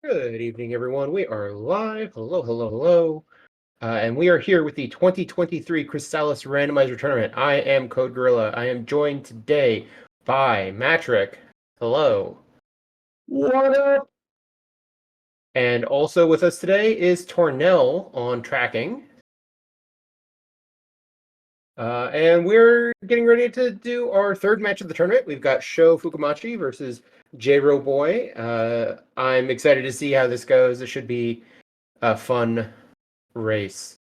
Good evening, everyone. We are live. Hello, hello, hello. And we are here with the 2023 Crystalis Randomizer Tournament. I am Code Gorilla. I am joined today by Matrick. Hello. What up? And also with us today is Tornell on tracking. And we're getting ready to do our third match of the tournament. We've got ShoFukomachi versus jroweboy. I'm excited to see how this goes. It should be a fun race.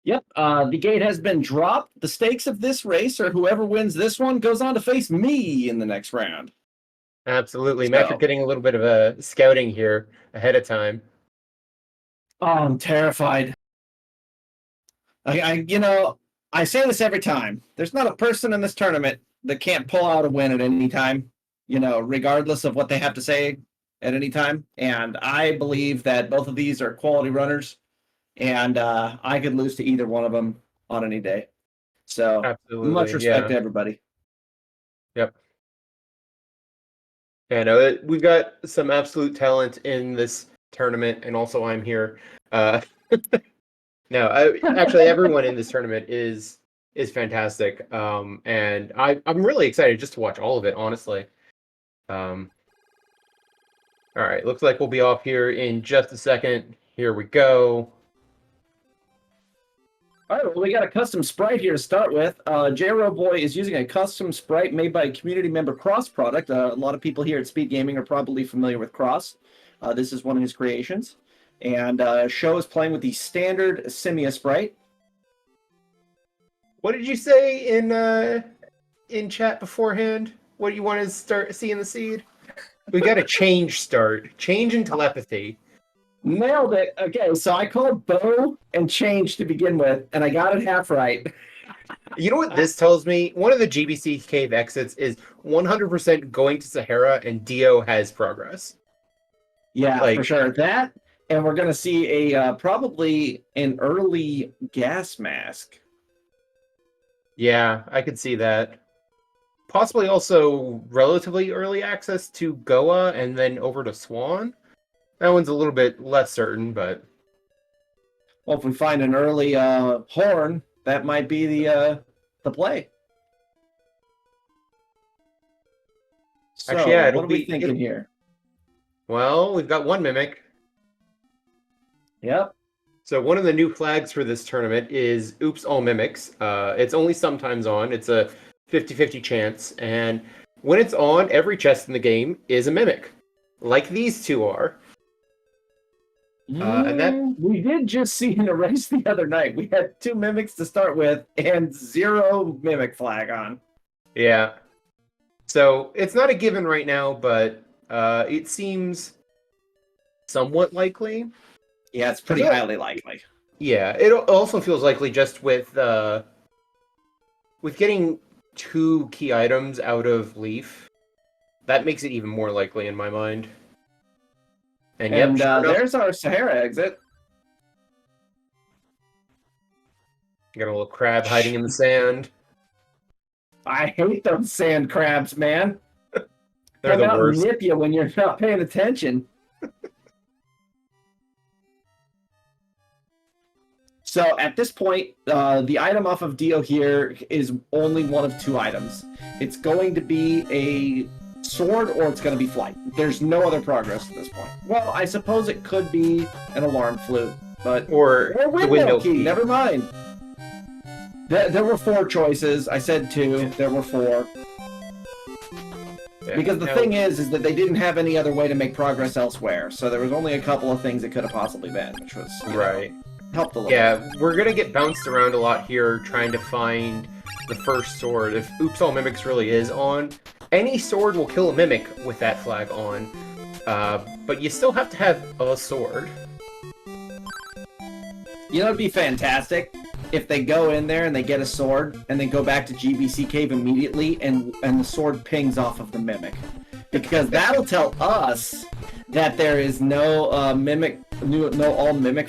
Yep, the gate has been dropped. The stakes of this race are whoever wins this one goes on to face me in the next round. Absolutely. So, Matrick getting a little bit of a scouting here ahead of time. oh, I'm terrified. I say this every time. There's not a person in this tournament that can't pull out a win at any time, regardless of what they have to say at any time. And I believe that both of these are quality runners, and I could lose to either one of them on any day. So, Absolutely. much respect to everybody. Yep. And we've got some absolute talent in this tournament, and also I'm here. Actually, everyone in this tournament is fantastic. And I'm really excited just to watch all of it, honestly. All right, looks like we'll be off here in just a second. Here we go. All right, well, we got a custom sprite here to start with. jroweboy is using a custom sprite made by a community member, Cross Product. A lot of people here at Speedgaming are probably familiar with Cross. This is one of his creations. And Sho is playing with the standard Simia sprite. What did you say in chat beforehand? What do you want to start seeing the seed? We got a change start. Change in telepathy. Nailed it. Okay, so I called bow and change to begin with, and I got it half right. You know what this tells me? One of the GBC cave exits is 100% going to Sahara, and Dio has progress. Yeah, for sure. That, and we're going to see a probably an early gas mask. Yeah, I could see that. Possibly also relatively early access to Goa and then over to Swan. That one's a little bit less certain, but... Well, if we find an early horn, that might be the play. So, actually, yeah, what are we thinking here? Well, we've got one Mimic. Yep. So one of the new flags for this tournament is Oops All Mimics. It's only sometimes on. It's a 50-50 chance. And when it's on, every chest in the game is a Mimic. Like these two are. And that we did just see in a race the other night. We had 2 Mimics to start with and 0 Mimic flag on. Yeah. So it's not a given right now, but it seems somewhat likely. Yeah, it's pretty highly likely. Yeah, it also feels likely just with getting 2 key items out of Leaf. That makes it even more likely in my mind. And yep, there's our Sahara exit. Got a little crab hiding in the sand. I hate those sand crabs, man. They're the worst. Nip you when you're not paying attention. So at this point, the item off of Dio here is only one of 2 items. It's going to be a sword or it's going to be flight. There's no other progress at this point. Well, I suppose it could be an alarm flute, but or the window key. Never mind. There were 4 choices. I said 2. There were 4. Yeah, because the thing is that they didn't have any other way to make progress elsewhere. So there was only a couple of things it could have possibly been, which was right. Helped a little. Yeah, we're gonna get bounced around a lot here trying to find the first sword. If Oops All Mimics really is on, any sword will kill a Mimic with that flag on. But you still have to have a sword. You know, it'd be fantastic if they go in there and they get a sword and then go back to GBC Cave immediately and the sword pings off of the Mimic. Because that'll tell us that there is no all Mimic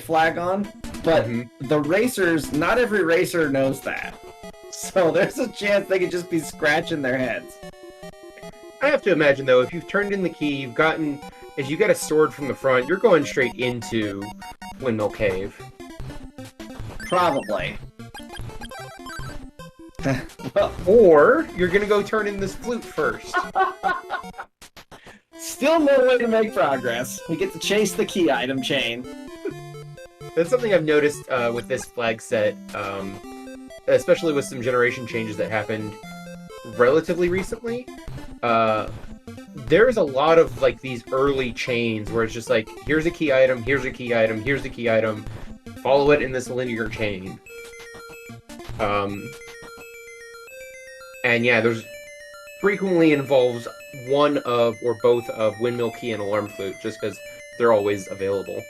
flag on. But the racers, not every racer knows that. So there's a chance they could just be scratching their heads. I have to imagine, though, if you've turned in the key, you've gotten as you get a sword from the front, you're going straight into Windmill Cave. Probably. Well, Or you're gonna go turn in this flute first. still no way to make progress. We get to chase the key item chain. That's something I've noticed with this flag set, especially with some generation changes that happened relatively recently. There's a lot of like these early chains where it's just like, here's a key item, here's a key item, here's a key item, follow it in this linear chain. And yeah, there's frequently involves one of or both of Windmill Key and Alarm Flute, just because they're always available.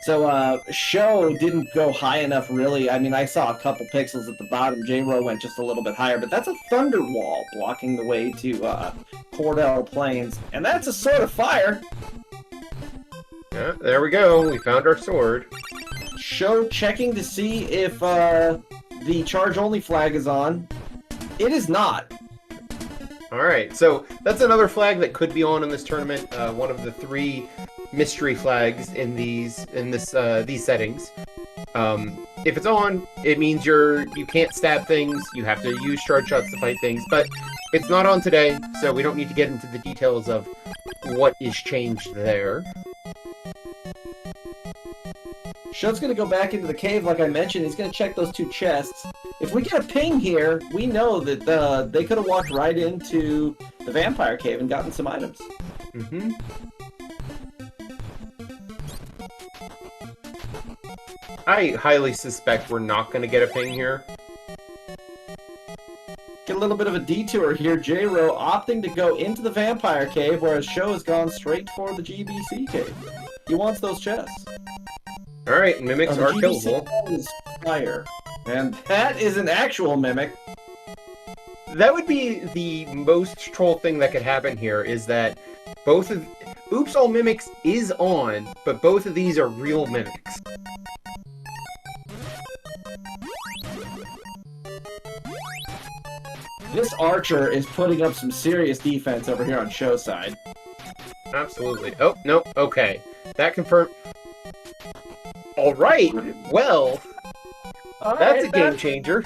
So, Sho didn't go high enough, really. I mean, I saw a couple pixels at the bottom. J-Ro went just a little bit higher, but that's a Thunder Wall blocking the way to Cordell Plains, and that's a Sword of Fire. Yeah, there we go. We found our sword. Sho checking to see if the charge-only flag is on. It is not. Alright, so that's another flag that could be on in this tournament. One of the 3 mystery flags in these settings. If it's on, it means you can't stab things, you have to use charge shots to fight things, but it's not on today, so we don't need to get into the details of what is changed there. Sho's gonna go back into the cave, like I mentioned. He's gonna check those 2 chests. If we get a ping here, we know that they could have walked right into the vampire cave and gotten some items. Mm-hmm. I highly suspect we're not going to get a ping here. Get a little bit of a detour here. J-Ro opting to go into the vampire cave, whereas Sho has gone straight for the GBC cave. He wants those chests. Alright, mimics are killable. Is fire. And that is an actual mimic. That would be the most troll thing that could happen here, is that both of... Oops All Mimics is on, but both of these are real mimics. This archer is putting up some serious defense over here on Sho's side. Absolutely. Oh, no, okay. That confirmed... Alright, well... That's a game changer.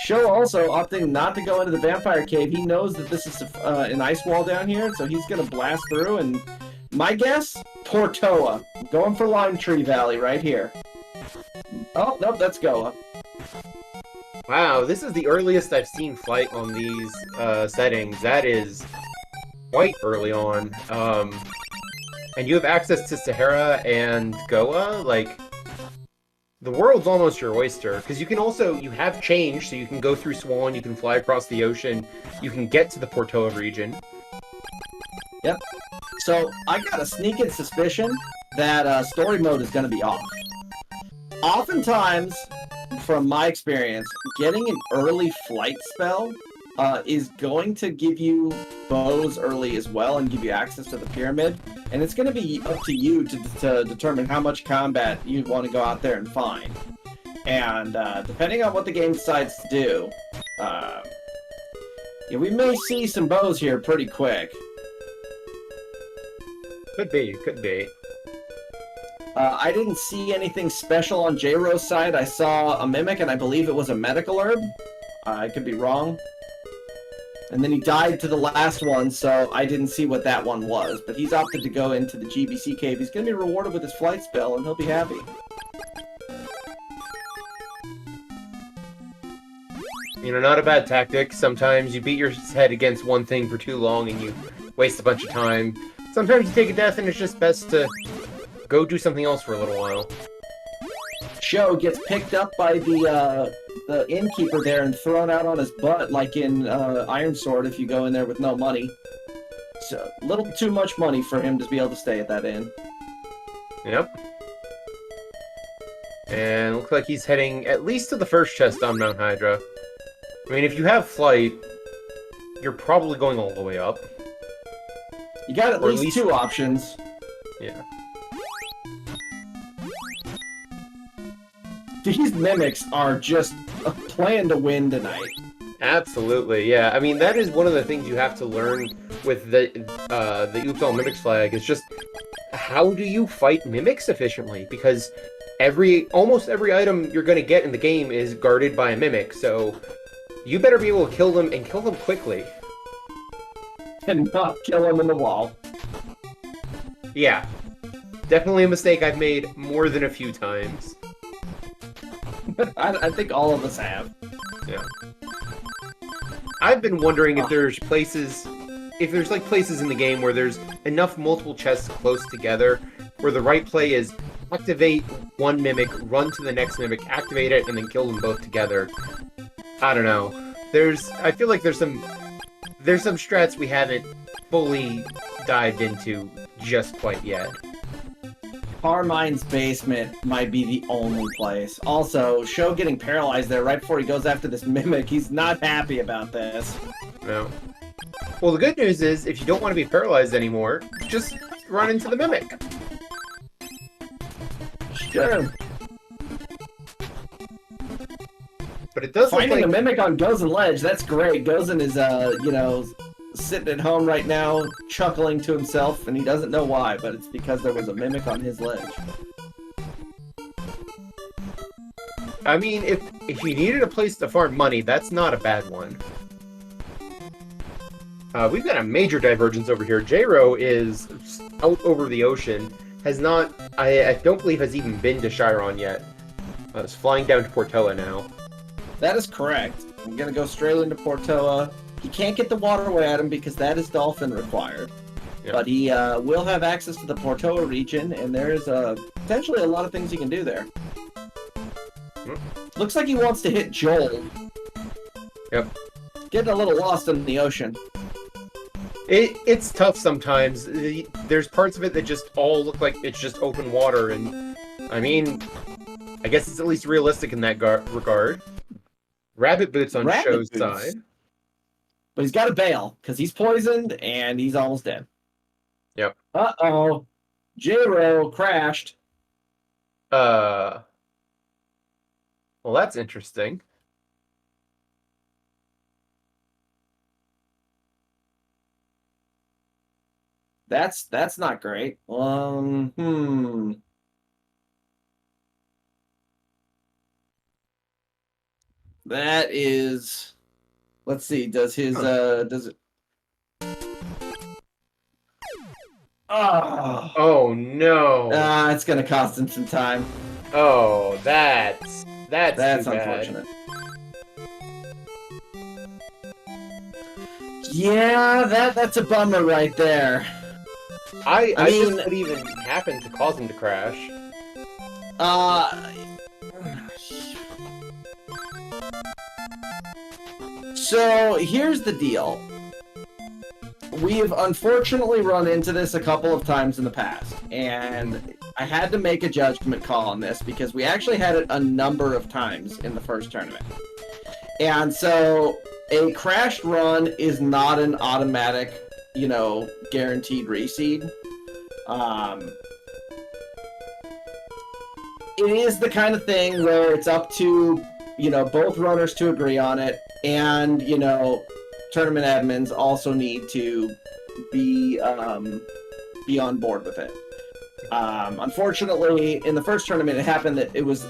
Sho also opting not to go into the vampire cave. He knows that this is an ice wall down here, so he's going to blast through, and my guess, Portoa. Going for Lime Tree Valley right here. Oh, nope, that's Goa. Wow, this is the earliest I've seen flight on these settings. That is quite early on. And you have access to Sahara and Goa, like... The world's almost your oyster, because you can also, you have change, so you can go through Swan, you can fly across the ocean, you can get to the Portoa region. Yep. So, I got a sneaking suspicion that story mode is going to be off. Oftentimes, from my experience, getting an early flight spell is going to give you bows early as well and give you access to the pyramid. And it's going to be up to you to determine how much combat you want to go out there and find. And depending on what the game decides to do, yeah, we may see some bows here pretty quick. Could be, could be. I didn't see anything special on J-Ro's side. I saw a mimic, and I believe it was a medical herb. I could be wrong. And then he died to the last one, so I didn't see what that one was. But he's opted to go into the GBC cave. He's going to be rewarded with his flight spell, and he'll be happy. You know, not a bad tactic. Sometimes you beat your head against one thing for too long and you waste a bunch of time. Sometimes you take a death and it's just best to go do something else for a little while. Sho gets picked up by the innkeeper there and thrown out on his butt, like in Iron Sword if you go in there with no money. So, a little too much money for him to be able to stay at that inn. Yep. And looks like he's heading at least to the first chest on Mount Hydra. I mean, if you have flight, you're probably going all the way up. You got at least 2 options. Yeah. These mimics are just a plan to win tonight. Absolutely, yeah. I mean, that is one of the things you have to learn with the Oops All Mimics flag is just how do you fight mimics efficiently? Because almost every item you're going to get in the game is guarded by a mimic, so you better be able to kill them and kill them quickly. And not kill them in the wall. Yeah. Definitely a mistake I've made more than a few times. I think all of us have. Yeah. I've been wondering if there's places in the game where there's enough multiple chests close together where the right play is activate one mimic, run to the next mimic, activate it, and then kill them both together. I don't know. I feel like there's some strats we haven't fully dived into just quite yet. Carmine's basement might be the only place. Also, Sho getting paralyzed there right before he goes after this mimic. He's not happy about this. No. Well, the good news is, if you don't want to be paralyzed anymore, just run into the mimic. Sure. But it does Finding look like a mimic on Gozen Ledge, that's great. Gozen is, sitting at home right now, chuckling to himself, and he doesn't know why, but it's because there was a mimic on his ledge. I mean, if you needed a place to farm money, that's not a bad one. We've got a major divergence over here. J-Ro is out over the ocean. I don't believe has even been to Chiron yet. It's flying down to Portoa now. That is correct. I'm gonna go straight into Portoa. He can't get the waterway at him because that is dolphin required. Yep. But he will have access to the Portoa region, and there's potentially a lot of things he can do there. Looks like he wants to hit Joel. Yep. Getting a little lost in the ocean. It's tough sometimes. There's parts of it that just all look like it's just open water, and I mean, I guess it's at least realistic in that regard. Rabbit Boots on Sho's side. But he's got to bail, because he's poisoned, and he's almost dead. Yep. Uh-oh. J-Ro crashed. Well, that's interesting. That's not great. That is... Let's see, does his, does it... Oh, no. It's gonna cost him some time. Oh, that's unfortunate. Yeah, that's a bummer right there. I mean, what even happened to cause him to crash? So, here's the deal. We've unfortunately run into this a couple of times in the past, and I had to make a judgment call on this because we actually had it a number of times in the first tournament. And so, a crashed run is not an automatic, guaranteed reseed. It is the kind of thing where it's up to, both runners to agree on it, and, tournament admins also need to be on board with it. Unfortunately, in the first tournament, it happened that it was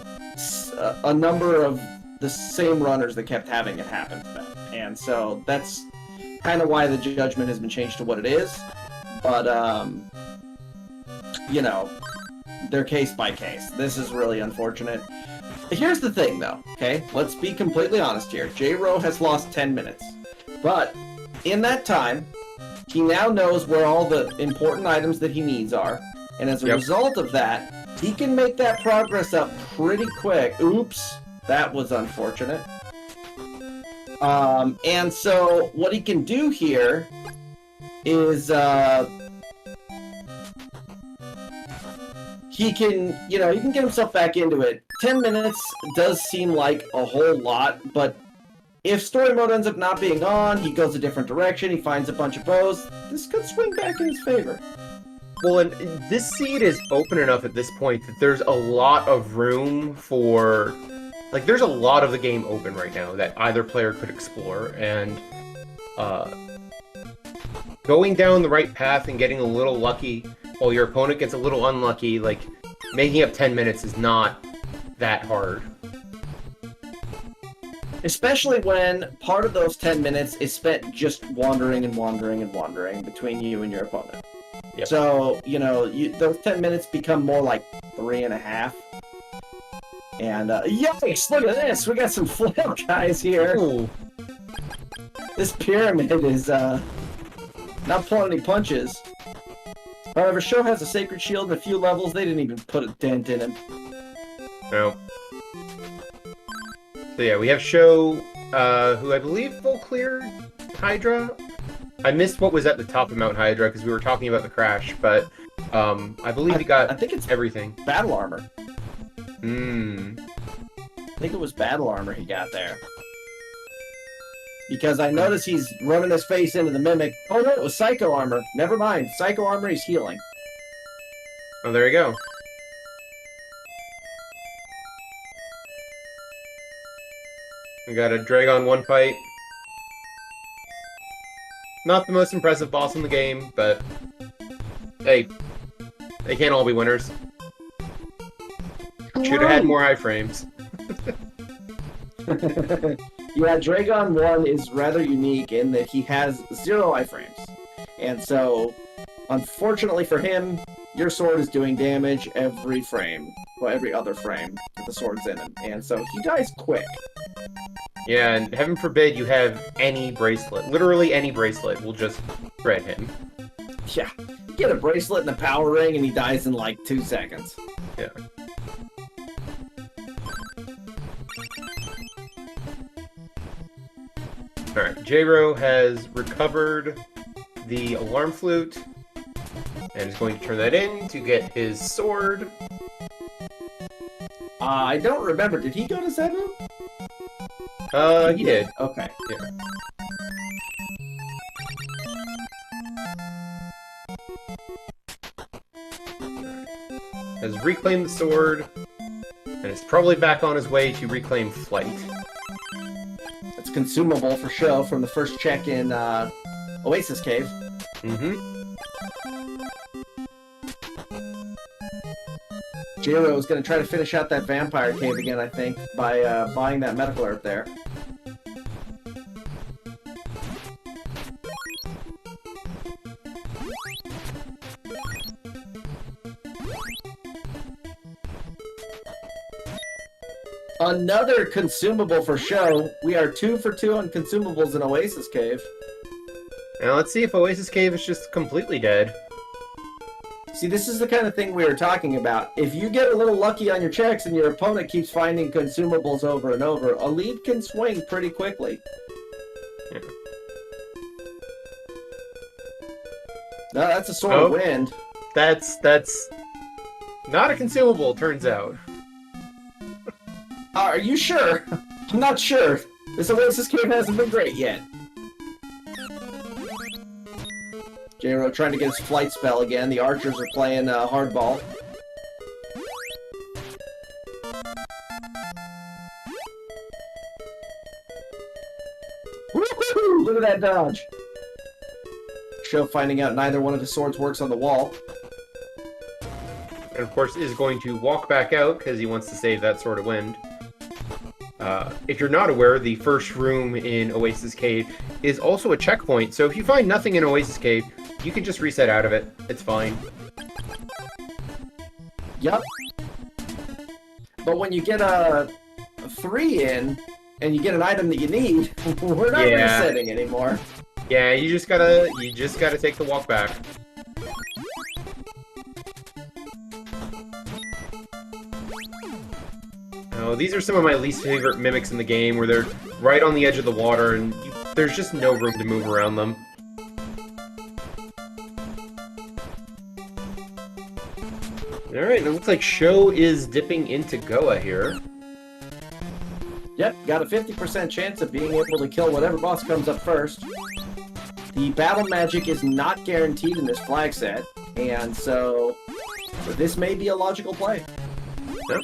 a number of the same runners that kept having it happen to them. And so that's kind of why the judgment has been changed to what it is. But, they're case by case. This is really unfortunate. Here's the thing, though, okay? Let's be completely honest here. J-Ro has lost 10 minutes. But in that time, he now knows where all the important items that he needs are. And as a result of that, he can make that progress up pretty quick. Oops, that was unfortunate. And so what he can do here is he can get himself back into it. 10 minutes does seem like a whole lot, but if story mode ends up not being on, he goes a different direction, he finds a bunch of bows, this could swing back in his favor. Well, and this seed is open enough at this point that there's a lot of room for... there's a lot of the game open right now that either player could explore, and going down the right path and getting a little lucky while your opponent gets a little unlucky, like, making up 10 minutes is not that hard. Especially when part of those 10 minutes is spent just wandering and wandering and wandering between you and your opponent. Yep. So, you know, those 10 minutes become more like 3.5. And, yikes, look at this! We got some flail guys here! Ooh. This pyramid is, not pulling any punches. However, Sho has a sacred shield and a few levels. They didn't even put a dent in him. No. So yeah, we have Sho, who I believe full cleared Hydra. I missed what was at the top of Mount Hydra because we were talking about the crash, but I believe he got I think it's everything. battle armor. Hmm. I think it was battle armor he got there. Because I noticed he's running his face into the Mimic. Oh no, it was Psycho armor. Never mind. Psycho armor, he's healing. Oh, there you go. We got a Dragon 1 fight. Not the most impressive boss in the game, but hey, they can't all be winners. Should have had more iframes. Yeah, Dragon 1 is rather unique in that he has 0 iframes. And so, unfortunately for him, your sword is doing damage every frame. Well, every other frame that the sword's in him. And so he dies quick. Yeah, and heaven forbid you have any bracelet. Literally any bracelet will just shred him. Yeah, you get a bracelet and a power ring and he dies in like 2 seconds. Yeah. Alright, Jro has recovered the alarm flute and is going to turn that in to get his sword. I don't remember. Did he go to Zebu? He did. Okay. Yeah. Has reclaimed the sword, and is probably back on his way to reclaim flight. It's consumable for Sho from the first check in Oasis Cave. Mm-hmm. Jiro is going to try to finish out that vampire cave again, I think, by buying that medical herb there. Another consumable for Sho. We are 2 for 2 on consumables in Oasis Cave. Now let's see if Oasis Cave is just completely dead. See, this is the kind of thing we were talking about. If you get a little lucky on your checks and your opponent keeps finding consumables over and over, a lead can swing pretty quickly. Yeah. No, that's a sword of wind. That's not a consumable, turns out. Are you sure? I'm not sure. This Oasis Cave hasn't been great yet. Jro trying to get his flight spell again. The archers are playing hardball. Woohoo! Look at that dodge. Sho finding out neither one of his swords works on the wall. And of course is going to walk back out because he wants to save that sword of wind. If you're not aware, the first room in Oasis Cave is also a checkpoint, so if you find nothing in Oasis Cave, you can just reset out of it. It's fine. Yep. But when you get a 3 in, and you get an item that you need, we're not resetting anymore. Yeah, you just gotta take the walk back. Oh, these are some of my least favorite mimics in the game, where they're right on the edge of the water, and there's just no room to move around them. Alright, it looks like Sho is dipping into Goa here. Yep, got a 50% chance of being able to kill whatever boss comes up first. The battle magic is not guaranteed in this flag set, and so this may be a logical play. Yep.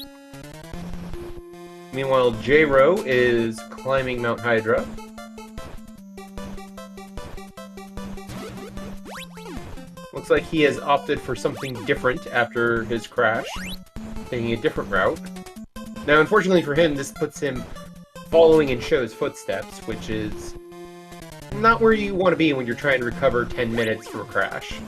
Meanwhile, Jro is climbing Mount Hydra. Looks like he has opted for something different after his crash, taking a different route. Now, unfortunately for him, this puts him following in Sho's footsteps, which is not where you want to be when you're trying to recover 10 minutes from a crash.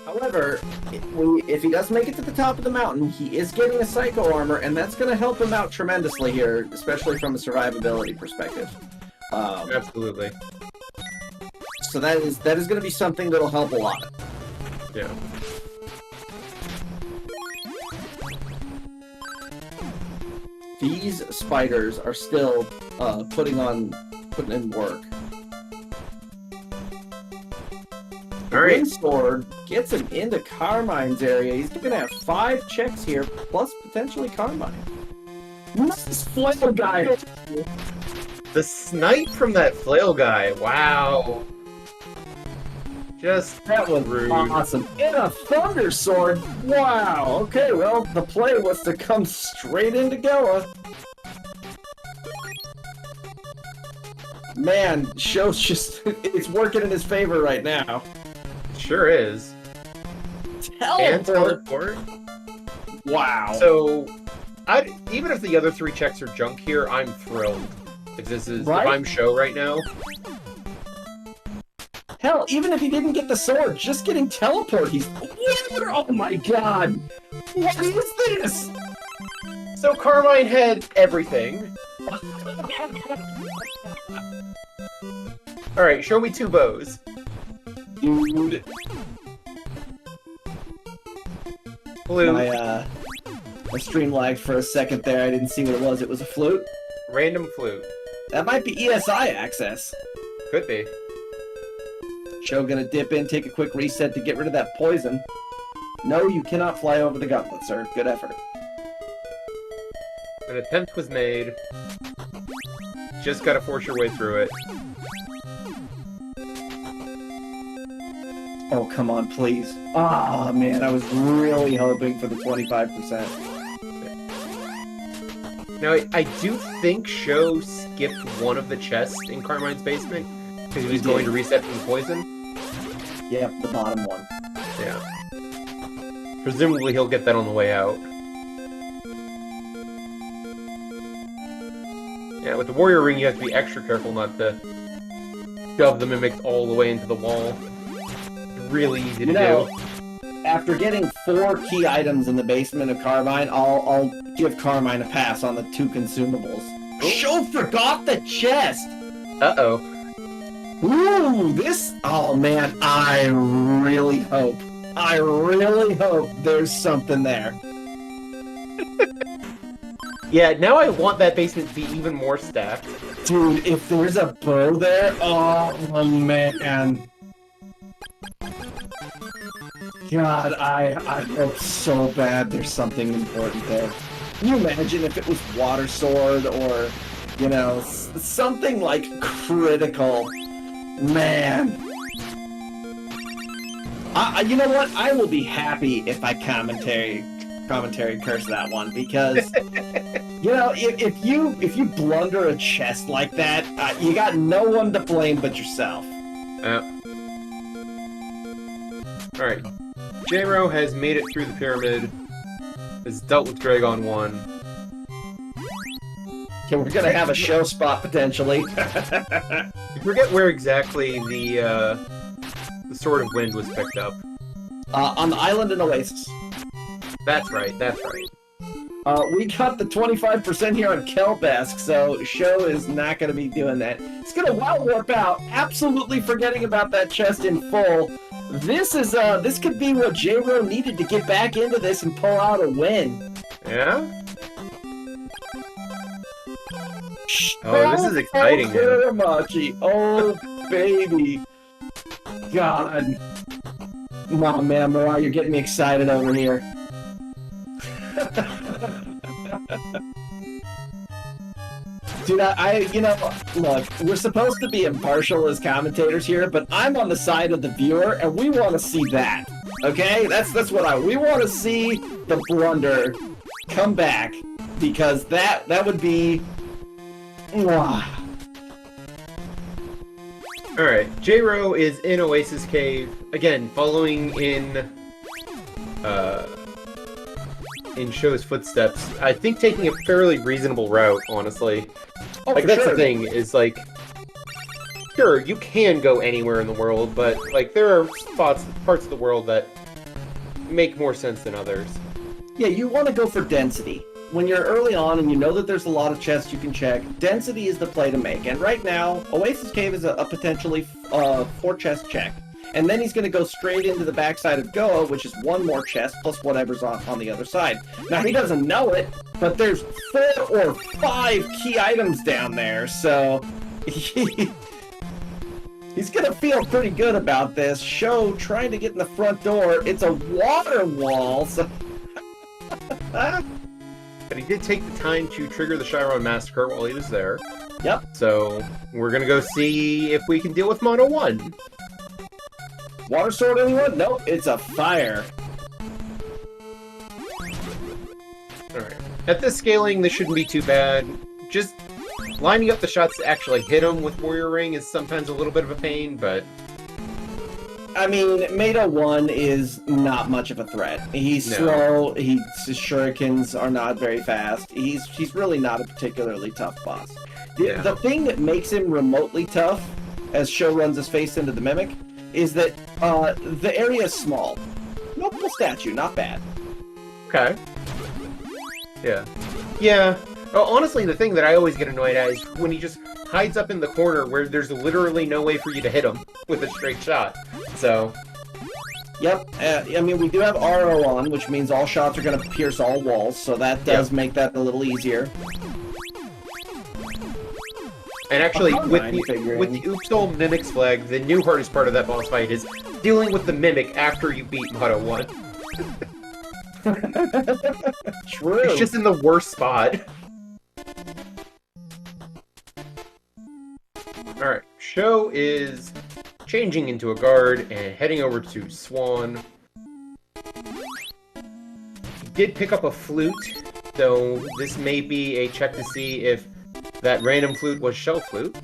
However, if he does make it to the top of the mountain, he is getting a Psycho Armor, and that's going to help him out tremendously here, especially from a survivability perspective. Absolutely. So that is going to be something that'll help a lot. Yeah. These spiders are still putting in work. The All right. Wind Sword gets him into Carmine's area. He's going to have 5 checks here, plus potentially Carmine. Nice flail guy. The snipe from that flail guy. Wow. Just That was rude. awesome. And a Thunder Sword. Wow. Okay, well, the play was to come straight into Goa. Man, Sho's just... it's working in his favor right now. Sure is. And teleport. Wow. So, even if the other 3 checks are junk here, I'm thrilled. If this is, Right? if I'm Sho right now. Hell, even if he didn't get the sword, just getting teleport, he's... Oh my god! What is this? So Carmine had everything. Alright, show me 2 bows. Dude. Blue. My stream lagged for a second there. I didn't see what it was. It was a flute? Random flute. That might be ESI access. Could be. Sho gonna dip in, take a quick reset to get rid of that poison. No, you cannot fly over the gauntlet, sir. Good effort. An attempt was made. Just gotta force your way through it. Oh, come on, please. Ah, man, I was really hoping for the 25%. Now, I do think Sho skipped one of the chests in Carmine's basement, because he was going to reset from the poison. Yep, the bottom one. Yeah. Presumably he'll get that on the way out. Yeah, with the Warrior Ring you have to be extra careful not to shove the mimics all the way into the wall. It's really easy to do. After getting 4 key items in the basement of Carmine, I'll give Carmine a pass on the 2 consumables. Sho forgot the chest! Uh-oh. Ooh, this... Oh, man, I really hope there's something there. Yeah, now I want that basement to be even more stacked. Dude, if there's a bow there, oh, man. God, I hope so bad there's something important there. Can you imagine if it was Water Sword or, you know, something like critical? Man. You know what? I will be happy if I commentary curse that one, because you know, if you blunder a chest like that, you got no one to blame but yourself. Alright. J-Ro has made it through the pyramid, has dealt with Dragon 1. Okay, we're gonna have a show spot potentially. I forget where exactly the Sword of Wind was picked up. On the island in Oasis. That's right, that's right. We got the 25% here on Kelbask, so Sho is not going to be doing that. It's going to wild warp out, absolutely forgetting about that chest in full. This is this could be what J-Ro needed to get back into this and pull out a win. Yeah? Oh, this is exciting, man. ShoFukomachi, oh baby. God. Oh man, Mariah, you're getting me excited over here. Dude, you know, look, we're supposed to be impartial as commentators here, but I'm on the side of the viewer, and we want to see that, okay? That's what we want to see the blunder come back, because that would be... Alright, J-Ro is in Oasis Cave, again, following in Sho's footsteps, I think taking a fairly reasonable route, honestly. Oh, like, for that's sure. the thing, is like, sure, you can go anywhere in the world, but, like, there are parts of the world that make more sense than others. Yeah, you want to go for density. When you're early on and you know that there's a lot of chests you can check, density is the play to make. And right now, Oasis Cave is a potentially 4-chest check. And then he's going to go straight into the backside of Goa, which is one more chest, plus whatever's on the other side. Now, he doesn't know it, but there's 4 or 5 key items down there, so... he's going to feel pretty good about this. Sho trying to get in the front door. It's a water wall, so... But he did take the time to trigger the Chiron Massacre while he was there. Yep. So, we're gonna go see if we can deal with Mono 1. Water sword, anyone? No, it's a fire. Alright. At this scaling, this shouldn't be too bad. Just lining up the shots to actually hit him with Warrior Ring is sometimes a little bit of a pain, but... I mean, Meta 1 is not much of a threat. He's slow, his shurikens are not very fast. He's really not a particularly tough boss. The thing that makes him remotely tough, as Sho runs his face into the Mimic, is that the area is small. Notable statue, not bad. Okay. Yeah. Yeah. Well, honestly, the thing that I always get annoyed at is when he just hides up in the corner where there's literally no way for you to hit him with a straight shot. So... Yep, I mean, we do have RO on, which means all shots are going to pierce all walls, so that does make that a little easier. And actually, with the Oopsol Mimic's Flag, the new hardest part of that boss fight is dealing with the Mimic after you beat Moto 1. True. It's just in the worst spot. Alright, Sho is changing into a guard and heading over to Swan. He did pick up a flute, though this may be a check to see if that random flute was Shell Flute.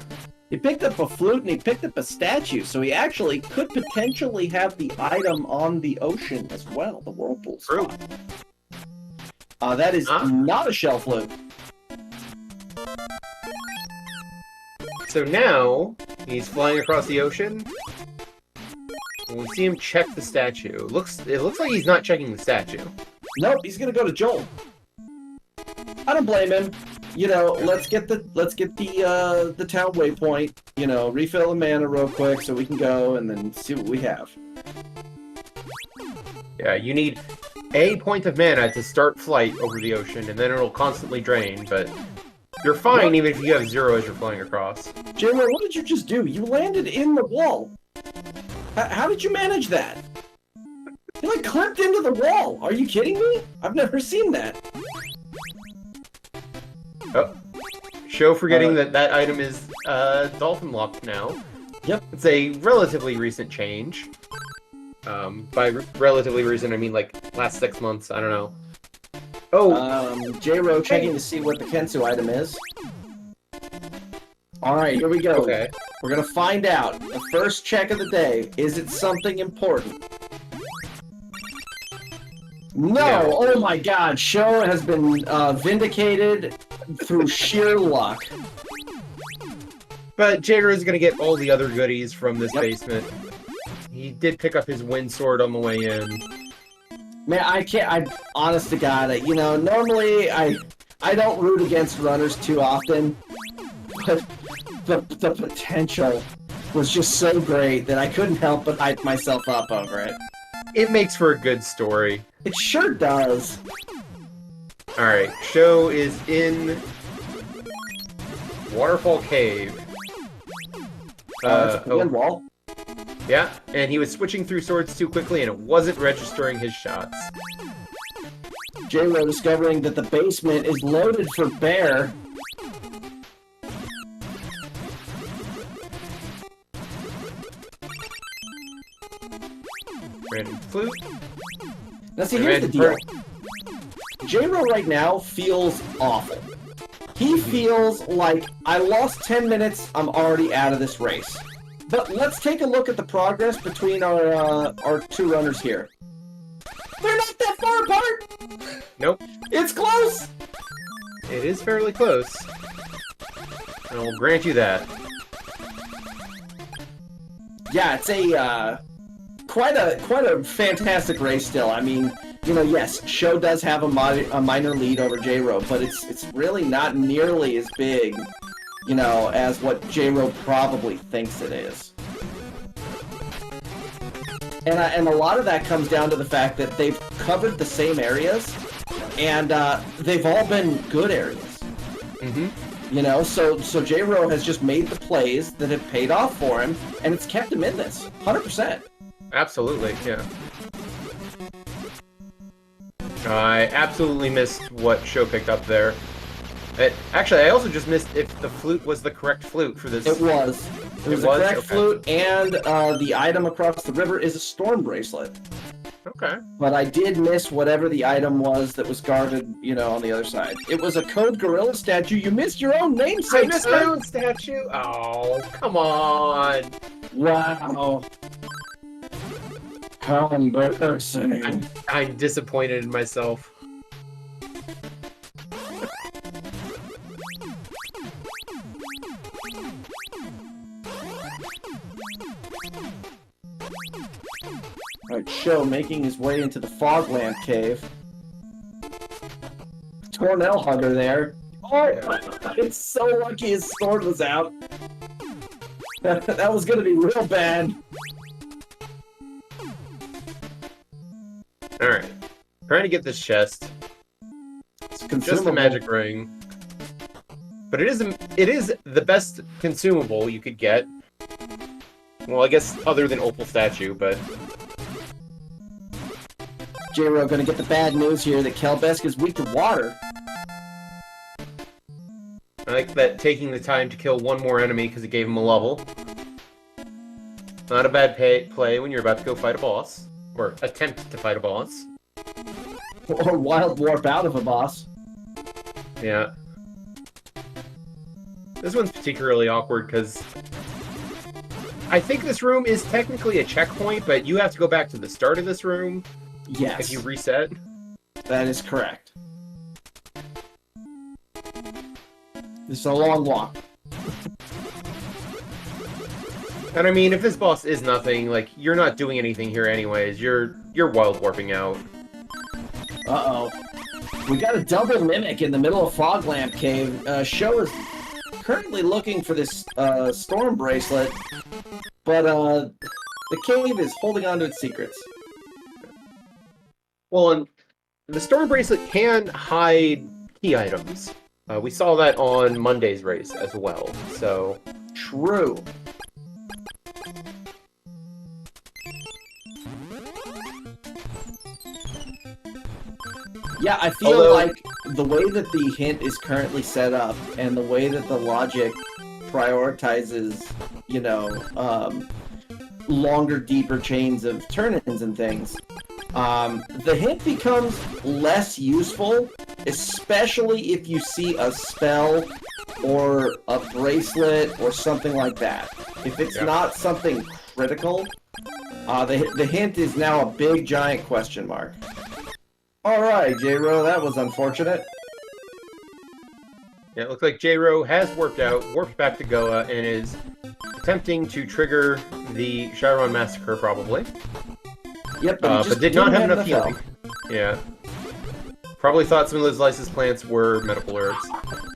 He picked up a flute and he picked up a statue, so he actually could potentially have the item on the ocean as well, the whirlpool spot. That is not a Shell Flute. So now, he's flying across the ocean. And we see him check the statue. It looks like he's not checking the statue. Nope, he's gonna go to Joel. I don't blame him. You know, let's get the town waypoint. You know, refill the mana real quick so we can go and then see what we have. Yeah, you need a point of mana to start flight over the ocean, and then it'll constantly drain, but you're fine even if you have 0 as you're flying across. Jimmer, what did you just do? You landed in the wall. How did you manage that? You like clipped into the wall. Are you kidding me? I've never seen that. Oh. Sho forgetting that item is dolphin locked now. Yep. It's a relatively recent change. By relatively recent, I mean like last 6 months, I don't know. Oh! J-Ro checking to see what the Kensu item is. Alright, here we go. Okay. We're gonna find out. The first check of the day. Is it something important? No! Oh my god, Sho has been vindicated through sheer luck. But Jager is gonna get all the other goodies from this basement. He did pick up his wind sword on the way in. Man, I'm honest to God, you know, normally I don't root against runners too often, but the potential was just so great that I couldn't help but hype myself up over it. It makes for a good story. It sure does. Alright, Sho is in Waterfall Cave. It's a wind wall. Yeah, and he was switching through swords too quickly and it wasn't registering his shots. J-Lo discovering that the basement is loaded for bear. Random flute. Now see, here's the deal. J-Ro right now feels awful. He feels like, I lost 10 minutes, I'm already out of this race. But let's take a look at the progress between our two runners here. They're not that far apart! Nope. It's close! It is fairly close. I will grant you that. Yeah, it's a quite a fantastic race still. I mean, you know, yes, Sho does have a minor lead over J-Ro, but it's really not nearly as big, you know, as what J-Ro probably thinks it is. And a lot of that comes down to the fact that they've covered the same areas, and they've all been good areas. Mm-hmm. You know, so J-Ro has just made the plays that have paid off for him, and it's kept him in this, 100%. Absolutely, yeah. I absolutely missed what Sho picked up there. Actually, I also just missed if the flute was the correct flute for this. It was. It was the correct flute, and the item across the river is a storm bracelet. Okay. But I did miss whatever the item was that was guarded, you know, on the other side. It was a Code Gorilla statue. You missed your own namesake, I missed my own statue? Oh, come on. Wow. How embarrassing. I'm disappointed in myself. Alright, Sho making his way into the fog lamp cave. Tornell hugger there. Oh, it's so lucky his sword was out. That was gonna be real bad. Alright. Trying to get this chest. It's Just the magic ring. But it is the best consumable you could get. Well, I guess other than Opal Statue, but... J-Ro gonna get the bad news here that Kelbesk is weak to water. I like that taking the time to kill one more enemy because it gave him a level. Not a bad play when you're about to go fight a boss. Or attempt to fight a boss. Or wild warp out of a boss. Yeah. This one's particularly awkward because... I think this room is technically a checkpoint, but you have to go back to the start of this room. Yes. If you reset. That is correct. This is a long walk. And I mean, if this boss is nothing, like, you're not doing anything here anyways. You're wild warping out. Uh-oh. We got a double mimic in the middle of Fog Lamp Cave. Sho is currently looking for this storm bracelet, but the cave is holding on to its secrets. Well, and the storm bracelet can hide key items. We saw that on Monday's race as well, so... True. Yeah, I feel like the way that the hint is currently set up and the way that the logic prioritizes, you know, longer, deeper chains of turn-ins and things, the hint becomes less useful, especially if you see a spell or a bracelet or something like that. If it's not something critical, the hint is now a big, giant question mark. Alright, J-Ro, that was unfortunate. Yeah, it looks like J-Ro has warped back to Goa, and is attempting to trigger the Chiron Massacre, probably. Yep, but did not have enough healing. Yeah. Probably thought some of those licensed plants were medical herbs.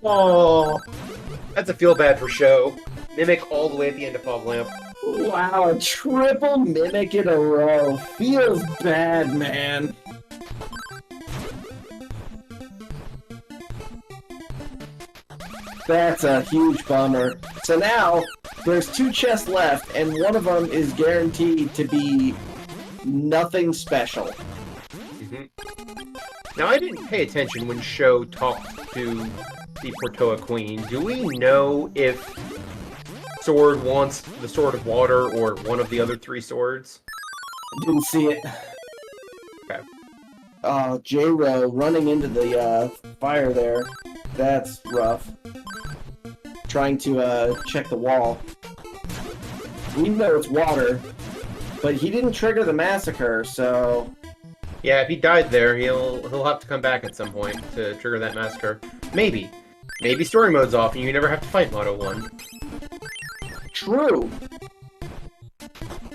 Oh, that's a feel bad for Sho. Mimic all the way at the end of Fog Lamp. Wow, a triple mimic in a row. Feels bad, man. That's a huge bummer. So now, there's 2 chests left, and one of them is guaranteed to be nothing special. Mm-hmm. Now, I didn't pay attention when Sho talked to the Portoa Queen. Do we know if Sword wants the Sword of Water or one of the other 3 swords? Didn't see it. Okay. J-Ro running into the fire there. That's rough. Trying to check the wall. We know it's water, but he didn't trigger the massacre, so... Yeah, if he died there, he'll have to come back at some point to trigger that massacre. Maybe. Maybe story mode's off and you never have to fight Moto 1. True.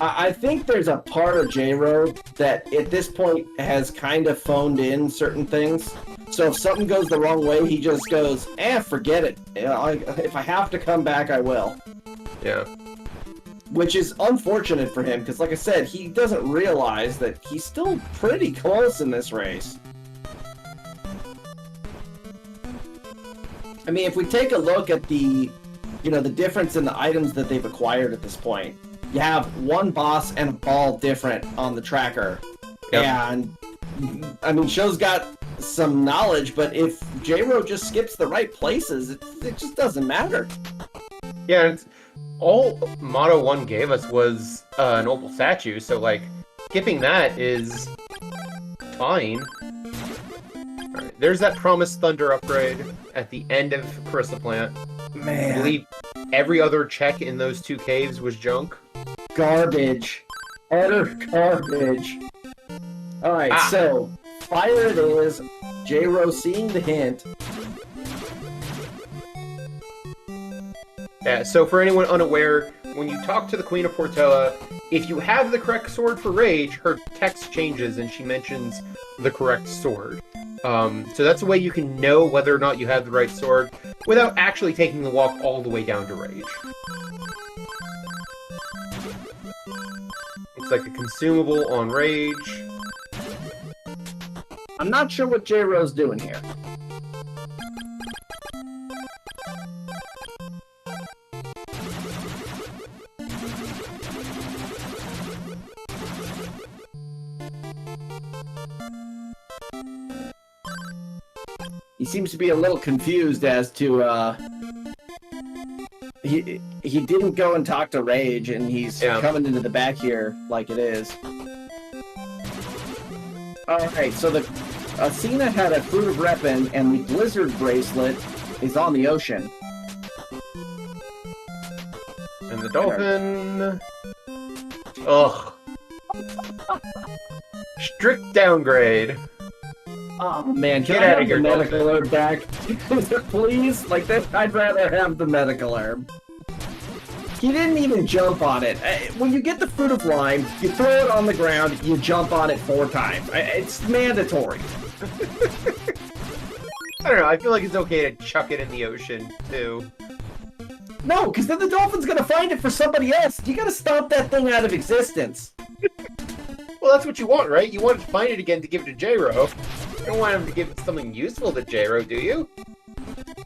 I think there's a part of J-Ro that at this point has kind of phoned in certain things. So if something goes the wrong way, he just goes, forget it. If I have to come back, I will. Yeah. Which is unfortunate for him, because like I said, he doesn't realize that he's still pretty close in this race. I mean, if we take a look at the, the difference in the items that they've acquired at this point, you have one boss and a ball different on the tracker. Yep. And, I mean, Sho's got some knowledge, but if J-Ro just skips the right places, it just doesn't matter. Yeah, all Moto 1 gave us was an opal statue, so, like, skipping that is fine. Alright, there's that Promised Thunder upgrade at the end of Crystal Plant. Man. I believe every other check in those 2 caves was junk. Garbage. Utter garbage. Alright, so, fire it is. J-Ro seeing the hint. Yeah, so for anyone unaware, when you talk to the Queen of Portoa, if you have the correct sword for Rage, her text changes and she mentions the correct sword. So that's a way you can know whether or not you have the right sword without actually taking the walk all the way down to Rage. Looks like a consumable on Rage. I'm not sure what J-Ro's doing here. He seems to be a little confused as to, he didn't go and talk to Rage, and he's coming into the back here like it is. Alright, so the Athena had a Fruit of Repin, and the Blizzard Bracelet is on the ocean. And the Dolphin... Ugh. Strict downgrade. Oh man, Get out of here, the medical herb back? Please? Like that, I'd rather have the medical herb. He didn't even jump on it. When you get the Fruit of Lime, you throw it on the ground, you jump on it 4 times. It's mandatory. I don't know, I feel like it's okay to chuck it in the ocean, too. No, because then the dolphin's gonna find it for somebody else. You gotta stomp that thing out of existence. Well, that's what you want, right? You want to find it again to give it to J-Ro. You don't want him to give something useful to J-Ro, do you?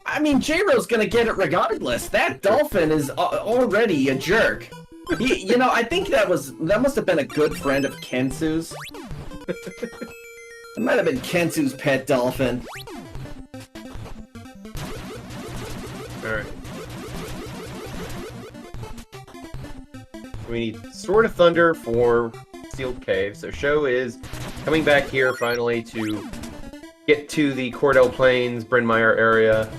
I mean, J-Ro's gonna get it regardless. That dolphin is already a jerk. I think that must have been a good friend of Kensu's. It might have been Kensu's pet dolphin. Alright. We need Sword of Thunder for Sealed Cave. So Sho is coming back here finally to get to the Cordell Plains, Bryn Mawr area.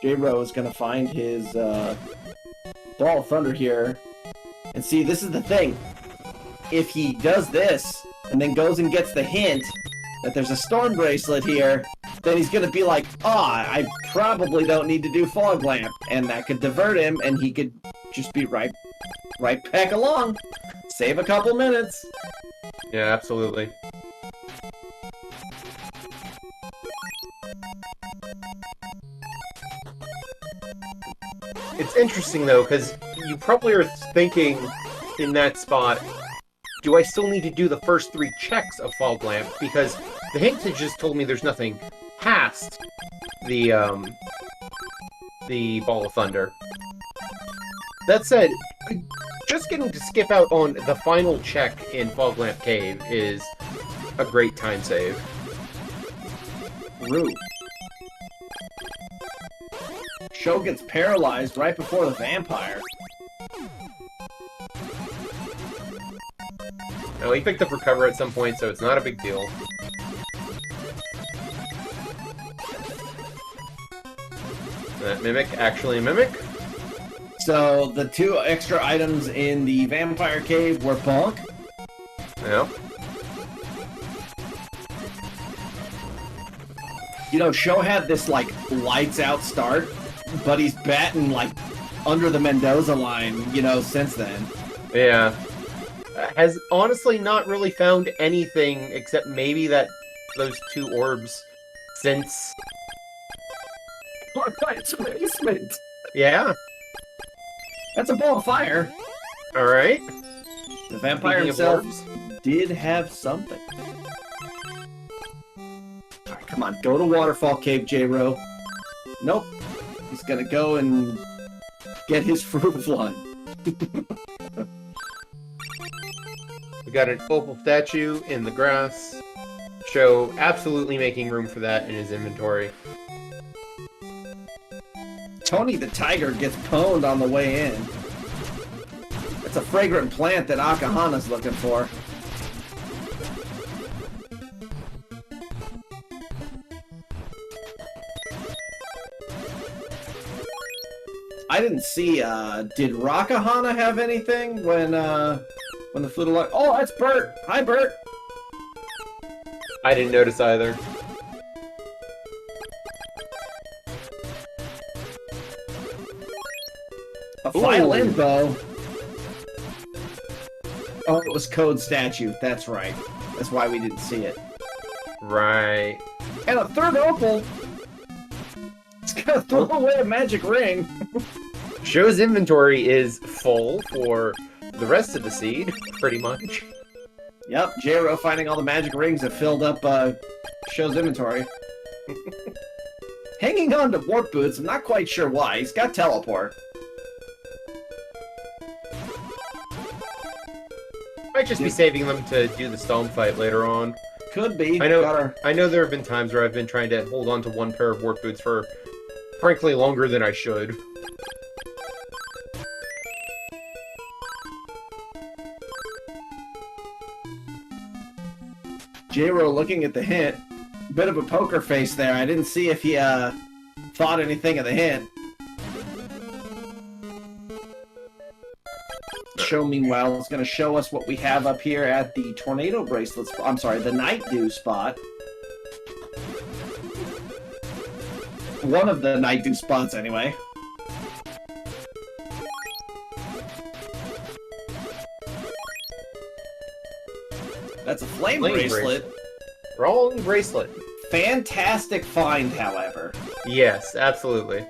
J-Ro is gonna find his Ball of Thunder here. And see, this is the thing. If he does this, and then goes and gets the hint that there's a Storm Bracelet here, then he's gonna be like, I probably don't need to do Fog Lamp. And that could divert him, and he could just be right back along. Save a couple minutes. Yeah, absolutely. It's interesting, though, because you probably are thinking in that spot, do I still need to do the first 3 checks of Fog Lamp? Because the hint had just told me there's nothing past the Ball of Thunder. That said, just getting to skip out on the final check in Fog Lamp Cave is a great time save. Rude. Sho gets paralyzed right before the vampire. Now, he picked up Recover at some point, so it's not a big deal. That mimic actually a mimic? So the 2 extra items in the vampire cave were bunk. Yeah. You know, Sho had this, like, lights out start, but he's batting, like, under the Mendoza line, you know, since then. Yeah. Has honestly not really found anything except maybe those 2 orbs since... It's basement. Yeah. That's a ball of fire. Alright. The vampire himself did have something. Alright, come on. Go to Waterfall Cave, J-Ro. Nope. He's gonna go and get his fruit flan. We got an opal statue in the grass. Sho absolutely making room for that in his inventory. Tony the Tiger gets pwned on the way in. That's a fragrant plant that Akahana's looking for. I didn't see, did Rakahana have anything when the flute alarm... Oh, that's Bert! Hi, Bert! I didn't notice either. A violin bow. Oh, it was Code Statue. That's right. That's why we didn't see it. Right. And a third opal. It's gonna throw away a magic ring. Sho's inventory is full for the rest of the seed, pretty much. Yep, J-Ro finding all the magic rings that filled up Sho's inventory. Hanging on to warp boots, I'm not quite sure why. He's got teleport. Might just be saving them to do the Storm fight later on. Could be. I know there have been times where I've been trying to hold on to one pair of warp boots for, frankly, longer than I should. J-Ro looking at the hint. Bit of a poker face there. I didn't see if he thought anything of the hint. Sho, meanwhile, is going to show us what we have up here at the Tornado Bracelet spot. I'm sorry, the Night Dew spot. One of the Night Dew spots, anyway. That's a flame bracelet. Wrong bracelet. Fantastic find, however. Yes, absolutely.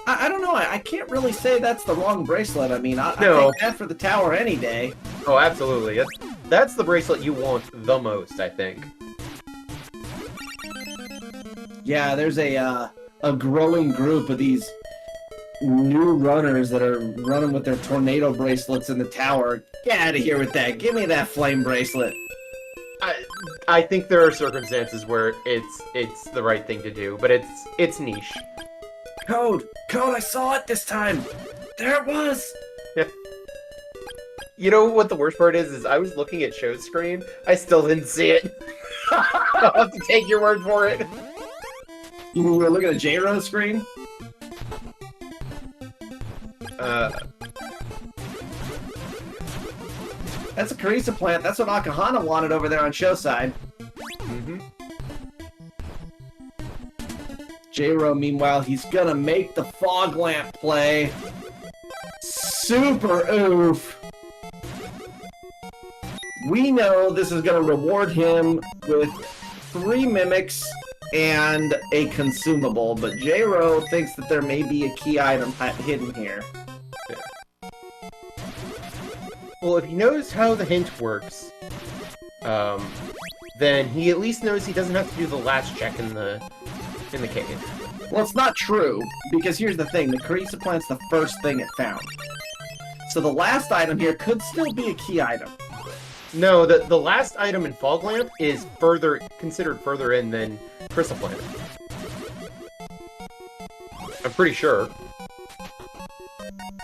I don't know. I can't really say that's the wrong bracelet. I mean, I No. take that for the tower any day. Oh, absolutely. That's the bracelet you want the most, I think. Yeah, there's a growing group of these new runners that are running with their tornado bracelets in the tower. Get out of here with that. Give me that flame bracelet. I think there are circumstances where it's the right thing to do, but it's niche. Code! Code, I saw it this time! There it was! Yeah. You know what the worst part is I was looking at Sho's screen, I still didn't see it. I'll have to take your word for it. You mean you were looking at J-Ro's screen? That's a Carissa plant. That's what Akahana wanted over there on Sho's side. Mm-hmm. J-Ro, meanwhile, he's gonna make the fog lamp play. Super oof. We know this is gonna reward him with 3 mimics and a consumable, but J-Ro thinks that there may be a key item hidden here. Well, if he knows how the hint works, then he at least knows he doesn't have to do the last check in the cave. Well, it's not true, because here's the thing. The Carissa plant's the first thing it found. So the last item here could still be a key item. No, the last item in Fog Lamp is considered further in than Crystal Plant. I'm pretty sure.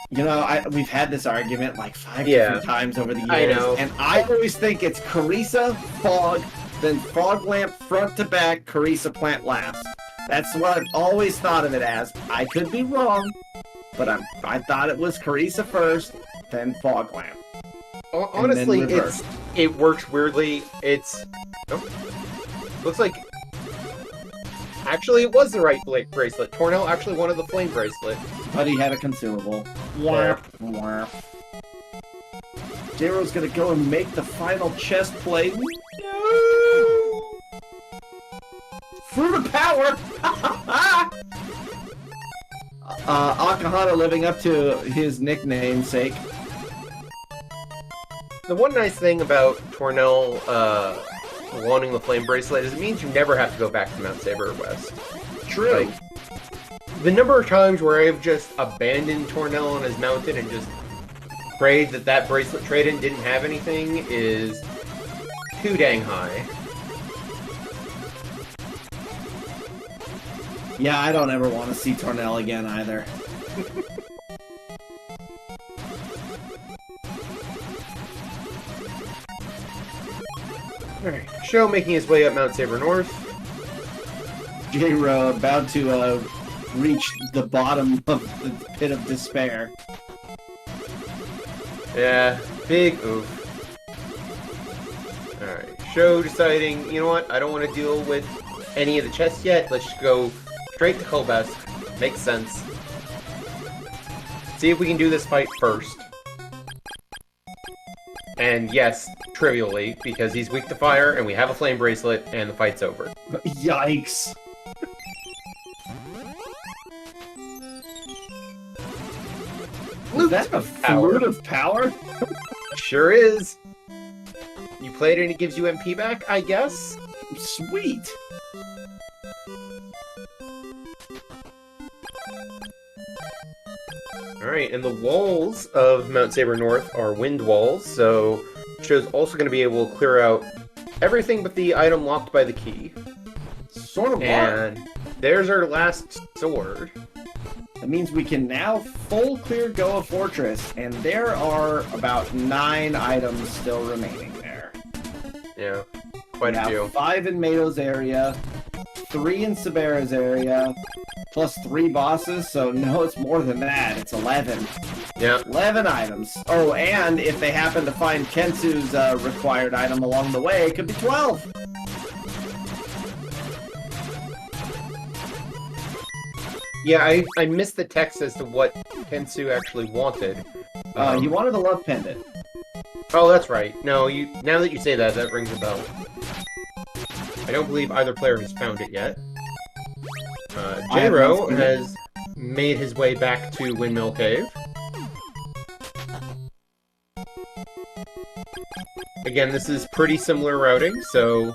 You know, we've had this argument like 5 different times over the years. I know. And I always think it's Carissa, Fog, then Fog Lamp front to back, Carissa plant last. That's what I've always thought of it as. I could be wrong, but I thought it was Carissa first, then Fog Lamp. Honestly, it works weirdly. It's looks like actually it was the right bracelet. Tornell actually wanted the flame bracelet, but he had a consumable. Yeah. Zero's gonna go and make the final chest plate. Fruit of power! Akahana living up to his nickname sake. The one nice thing about Tornell wanting the flame bracelet is it means you never have to go back to Mount Saber West. True. Like, the number of times where I've just abandoned Tornell on his mountain and just prayed that that bracelet trade-in didn't have anything is too dang high. Yeah, I don't ever want to see Tornell again either. Alright, Sho making his way up Mount Saber North. J-Ro about to reach the bottom of the pit of despair. Yeah, big oof. Alright, Sho deciding, you know what, I don't want to deal with any of the chests yet, let's just go straight to Kobesk. Makes sense. See if we can do this fight first. And yes, trivially, because he's weak to fire, and we have a flame bracelet, and the fight's over. Yikes. Is that a fruit of power? Sure is. You play it and it gives you MP back, I guess? Sweet. Alright, and the walls of Mount Saber North are wind walls, so Sho's also going to be able to clear out everything but the item locked by the key. Sort of. And there's our last sword. That means we can now full clear Goa Fortress, and there are about 9 items still remaining there. Yeah, quite a few. 5 in Mato's area, 3 in Sabera's area, plus 3 bosses, so no, it's more than that. It's 11. Yeah. 11 items. Oh, and if they happen to find Kensu's required item along the way, it could be 12. Yeah, I missed the text as to what Kensu actually wanted. He wanted a love pendant. Oh, that's right. No, now that you say that, that rings a bell. I don't believe either player has found it yet. J-Ro has made his way back to Windmill Cave. Again, this is pretty similar routing, so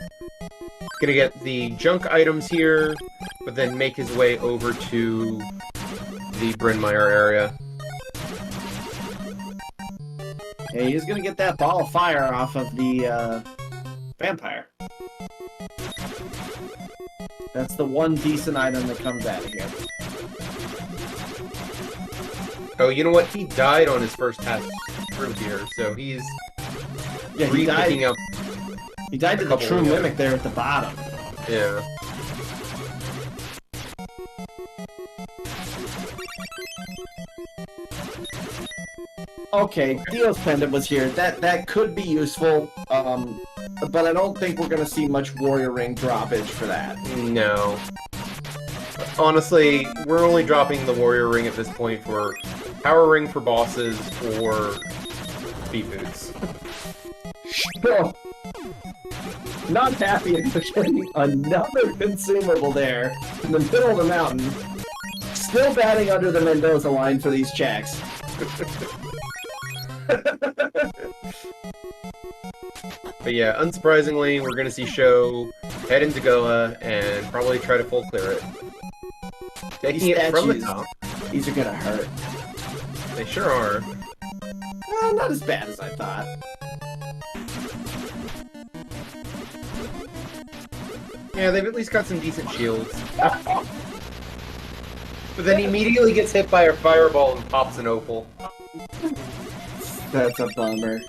gonna get the junk items here, but then make his way over to the Bryn Mawr area. Yeah, he's gonna get that ball of fire off of the vampire. That's the one decent item that comes out of here. Oh, you know what? He died on his first pass through here, so he's picking up. He died to the true mimic there at the bottom. Yeah. Okay, Dio's pendant was here. That could be useful, but I don't think we're gonna see much warrior ring droppage for that. No. Honestly, we're only dropping the warrior ring at this point for power ring for bosses or speed boots. Sure. Not happy about getting another consumable there in the middle of the mountain. Still batting under the Mendoza line for these checks. But yeah, unsurprisingly, we're gonna see Sho head into Goa and probably try to full clear it. Taking it from the top. These are gonna hurt. They sure are. Well, not as bad as I thought. Yeah, they've at least got some decent shields. But then he immediately gets hit by a fireball and pops an opal. That's a bummer.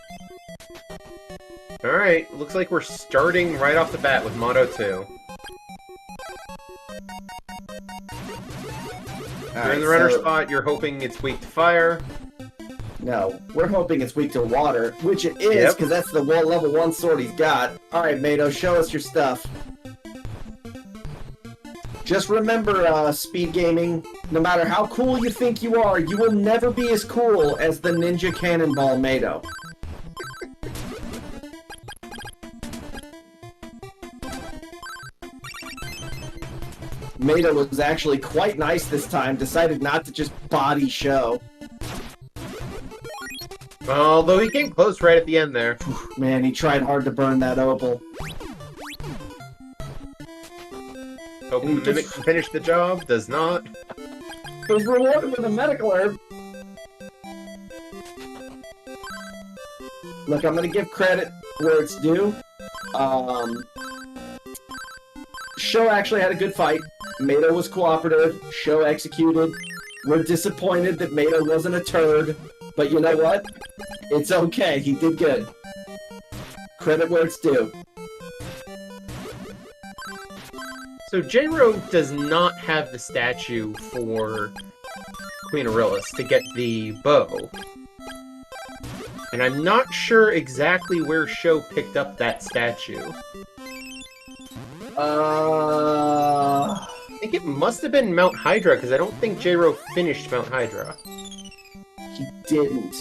Alright, looks like we're starting right off the bat with Motto 2. You're in the runner spot, you're hoping it's weak to fire. No, we're hoping it's weak to water, which it is, because that's the level 1 sword he's got. Alright, Mato, show us your stuff. Just remember, Speed Gaming, no matter how cool you think you are, you will never be as cool as the Ninja Cannonball Mato. Mato was actually quite nice this time, decided not to just body show. Although he came close right at the end there. Man, he tried hard to burn that opal. Hoping the Mimic can finish the job, does not. He was rewarded with a medical herb. Look, I'm gonna give credit where it's due. Sho actually had a good fight. Mato was cooperative. Sho executed. We're disappointed that Mato wasn't a turd. But you know what? It's okay. He did good. Credit where it's due. So J-Ro does not have the statue for Queen Aurelius to get the bow. And I'm not sure exactly where Sho picked up that statue. I think it must have been Mount Hydra, because I don't think J-Ro finished Mount Hydra. He didn't.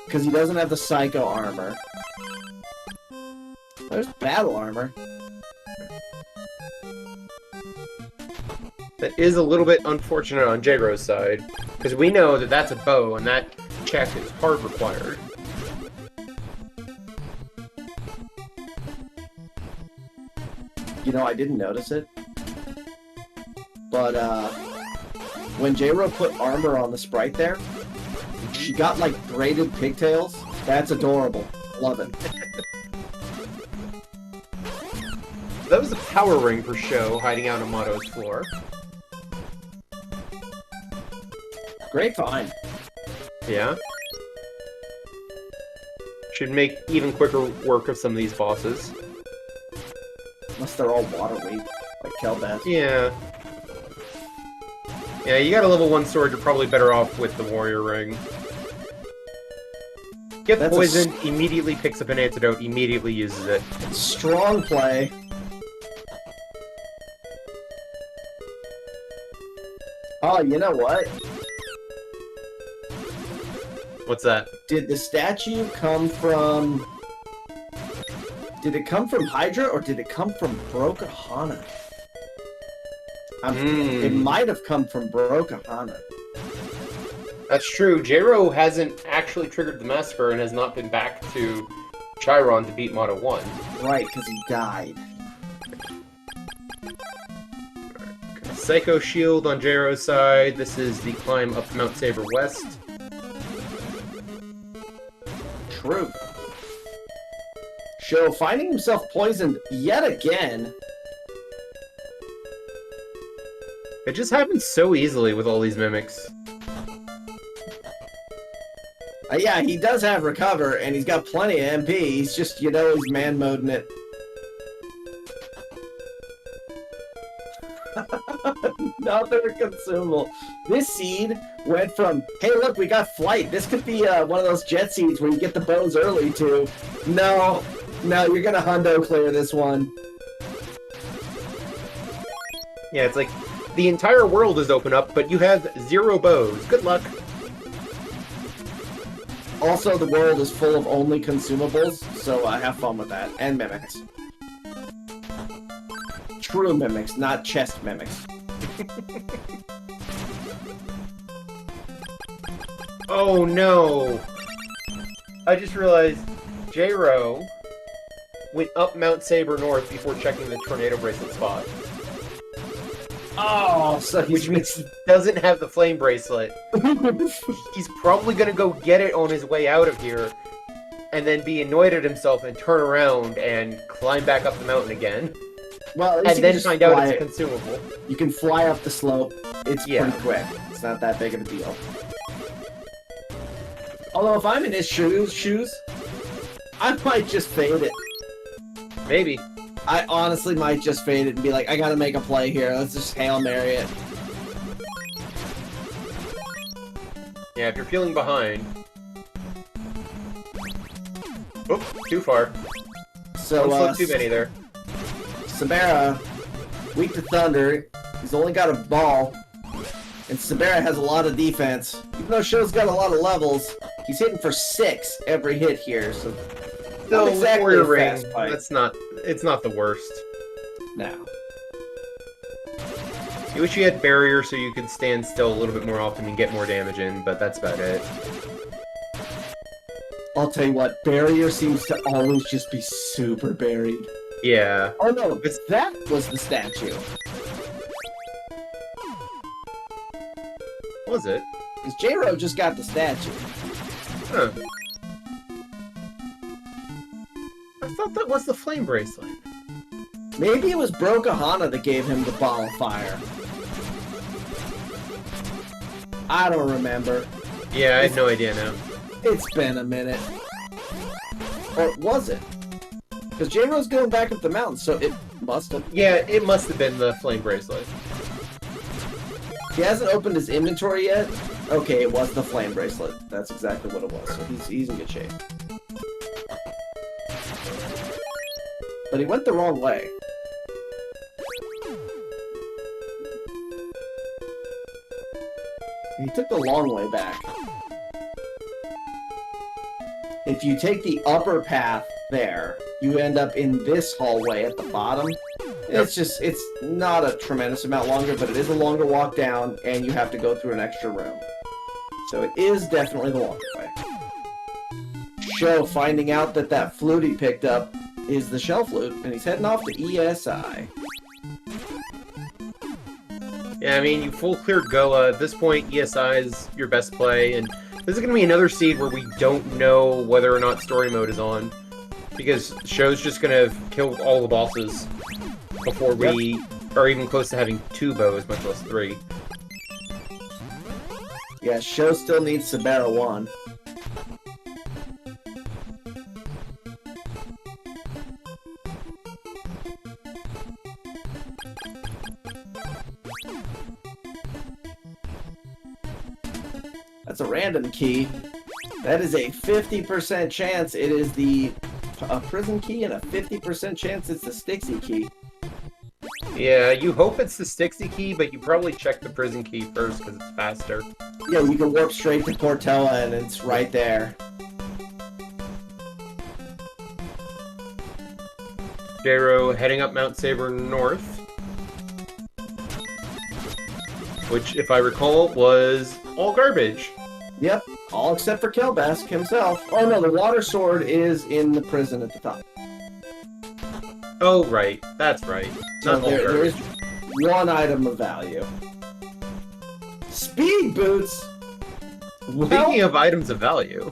Because he doesn't have the Psycho armor. There's battle armor. That is a little bit unfortunate on J-Ro's side, because we know that that's a bow, and that check is hard required. You know, I didn't notice it. But, when J-Ro put armor on the sprite there, she got, like, braided pigtails. That's adorable. Love it. That was a power ring for Sho hiding out on Mato's floor. Great find. Yeah. Should make even quicker work of some of these bosses. Unless they're all water weight, like Kelbath. Yeah. Yeah, you got a level 1 sword, you're probably better off with the warrior ring. Gets poisoned, immediately picks up an antidote, immediately uses it. Strong play. Oh, you know what? What's that? Did the statue come from... Did it come from Hydra, or did it come from Brokahana? It might have come from Brokahana. That's true. J-Ro hasn't actually triggered the Massacre and has not been back to Chiron to beat Moto 1. Right, because he died. Psycho Shield on J-Ro's side. This is the climb up Mount Saber West. True. Sho finding himself poisoned yet again. It just happens so easily with all these mimics. Yeah, he does have recover, and he's got plenty of MP. He's just, you know, he's man-moding it. Another consumable. This seed went from, hey, look, we got flight. This could be one of those jet seeds where you get the bows early, to, no, you're gonna hundo clear this one. Yeah, it's like, the entire world is open up, but you have 0 bows. Good luck. Also, the world is full of only consumables, so have fun with that. And mimics. True mimics, not chest mimics. Oh no! I just realized J-Ro went up Mount Saber North before checking the tornado bracelet spot. Oh, so which means he doesn't have the flame bracelet. He's probably gonna go get it on his way out of here, and then be annoyed at himself and turn around and climb back up the mountain again. Well, and then find out it's consumable. You can fly up the slope. It's pretty quick. It's not that big of a deal. Although if I'm in his shoes, I might just fade it. Maybe. I honestly might just fade it and be like, I gotta make a play here. Let's just Hail Mary it. Yeah, if you're feeling behind. Oop, too far. So, Don't slip too many there. Sabera, weak to thunder. He's only got a ball. And Sabera has a lot of defense. Even though Sho's got a lot of levels, he's hitting for 6 every hit here, so... Still, not exactly Warrior a Ring, fast fight. it's not the worst. No. You wish you had Barrier so you could stand still a little bit more often and get more damage in, but that's about it. I'll tell you what, Barrier seems to always just be super buried. Yeah. Oh no, that was the statue. Was it? Because J-Ro just got the statue. Huh. I thought that was the Flame Bracelet. Maybe it was Brokahana that gave him the Ball of Fire. I don't remember. Yeah, I had no idea now. It's been a minute. Or was it? Because J-Ro's going back up the mountain, so it must have. Yeah, it must have been the Flame Bracelet. He hasn't opened his inventory yet? Okay, it was the Flame Bracelet. That's exactly what it was, so he's in good shape. But he went the wrong way. He took the long way back. If you take the upper path there, you end up in this hallway at the bottom. It's not a tremendous amount longer, but it is a longer walk down, and you have to go through an extra room. So it is definitely the longer way. Sho finding out that that flute he picked up is the Shell Flute, and he's heading off to ESI. Yeah, I mean, you full cleared Goa. At this point, ESI is your best play, and this is going to be another seed where we don't know whether or not story mode is on, because Sho's just going to kill all the bosses before we are even close to having 2 bows, much less 3. Yeah, Sho still needs Sabera 1. That's a random key. That is a 50% chance it is a prison key and a 50% chance it's the Stixie key. Yeah, you hope it's the Stixie key, but you probably check the prison key first because it's faster. Yeah, you can warp straight to Portella and it's right there. J-Ro heading up Mount Saber North, which, if I recall, was all garbage. Yep, all except for Kelbask himself. Oh no, the water sword is in the prison at the top. Oh, right. That's right. So Not all there is garbage. one item of value. Speed boots! Well, Speaking of items of value.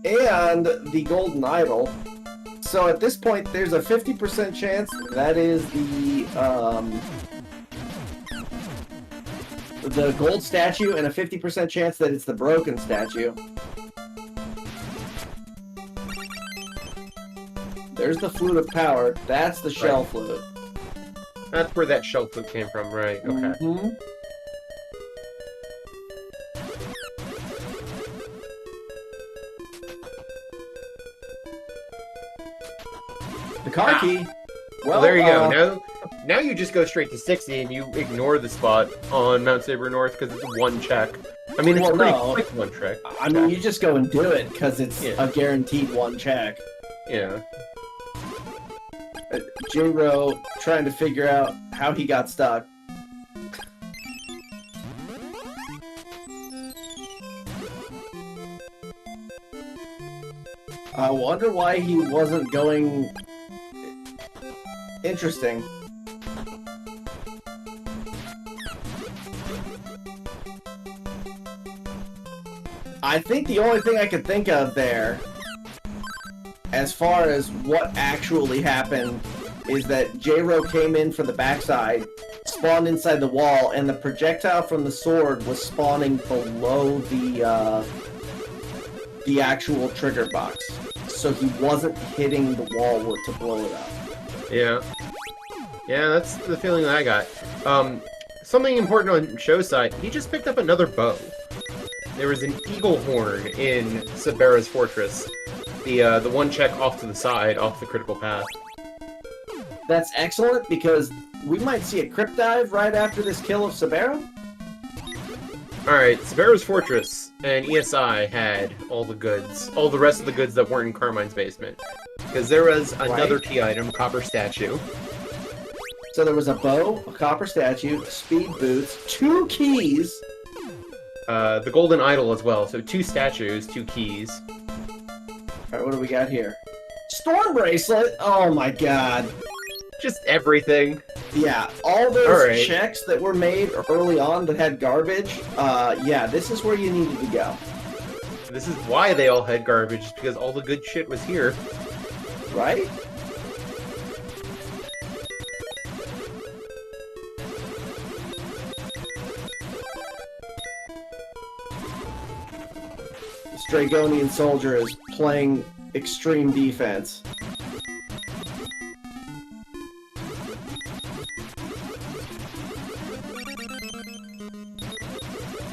and the golden idol. So at this point, there's a 50% chance that is the gold statue, and a 50% chance that it's the broken statue. There's the flute of power. That's the shell flute. That's where that shell flute came from, right? Okay. Mm-hmm. The car key. Well, there you go. Now you just go straight to 60 and you ignore the spot on Mount Saber North because it's one check. I mean, it's a pretty quick one check. I mean, you just go and do it because it's a guaranteed one check. Yeah. J-Ro trying to figure out how he got stuck. I wonder why he wasn't going... Interesting. I think the only thing I could think of there, as far as what actually happened, is that J-Ro came in from the backside, spawned inside the wall, and the projectile from the sword was spawning below the actual trigger box. So he wasn't hitting the wall to blow it up. Yeah. Yeah, that's the feeling that I got. something important on Sho's side, he just picked up another bow. There was an eagle horn in Sabera's fortress. The one check off to the side, off the critical path. That's excellent, because we might see a crypt dive right after this kill of Sabera. Alright, Sabera's fortress and ESI had all the goods. All the rest of the goods that weren't in Carmine's basement. Because there was another key item, copper statue. So there was a bow, a copper statue, speed boots, 2 keys. The golden idol as well, so 2 statues, 2 keys. Alright, what do we got here? Storm bracelet? Oh my god. Just everything. Yeah, all those checks that were made early on that had garbage, yeah, this is where you needed to go. This is why they all had garbage, because all the good shit was here. Right? This Dragonian soldier is playing extreme defense.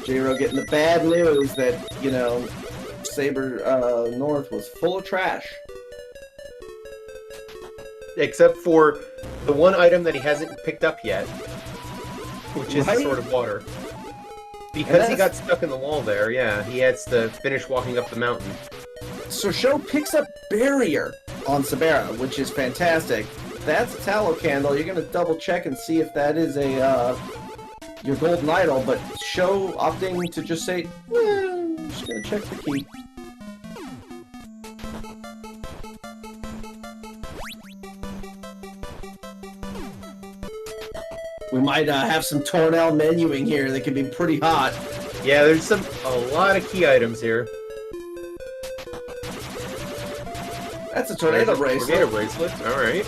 Jiro getting the bad news that, you know, Saber North was full of trash. Except for the one item that he hasn't picked up yet, which is the Sword of Water. Because he got stuck in the wall there, yeah, he has to finish walking up the mountain. So Sho picks up Barrier on Sabera, which is fantastic. That's a tallow candle. You're going to double check and see if that is a your golden idol, but Sho opting to just say, I'm just going to check the key. We might have some Tornell menuing here that could be pretty hot. Yeah, there's a lot of key items here. That's a tornado bracelet. Tornado bracelet, alright.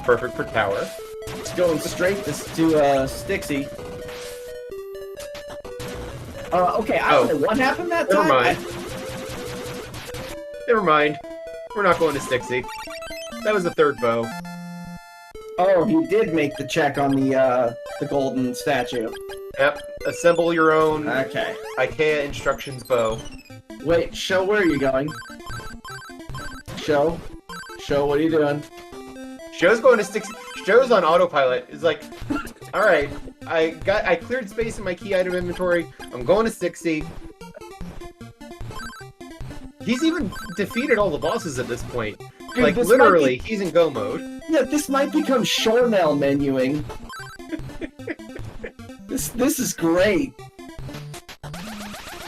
Perfect for tower. It's going straight to Stixie. Okay, I don't know what happened that time. Never mind. Never mind. We're not going to Stixie. That was the third bow. Oh, he did make the check on the golden statue. Yep. Assemble your own okay. IKEA instructions bow. Wait, Sho, where are you going? Sho? Sho, what are you doing? Sho's going to Stixie. Sho's on autopilot. It's like, alright, I cleared space in my key item inventory. I'm going to Stixie. He's even defeated all the bosses at this point. Dude, like, literally, he's in go mode. Yeah, this might become Shornell menuing. This is great.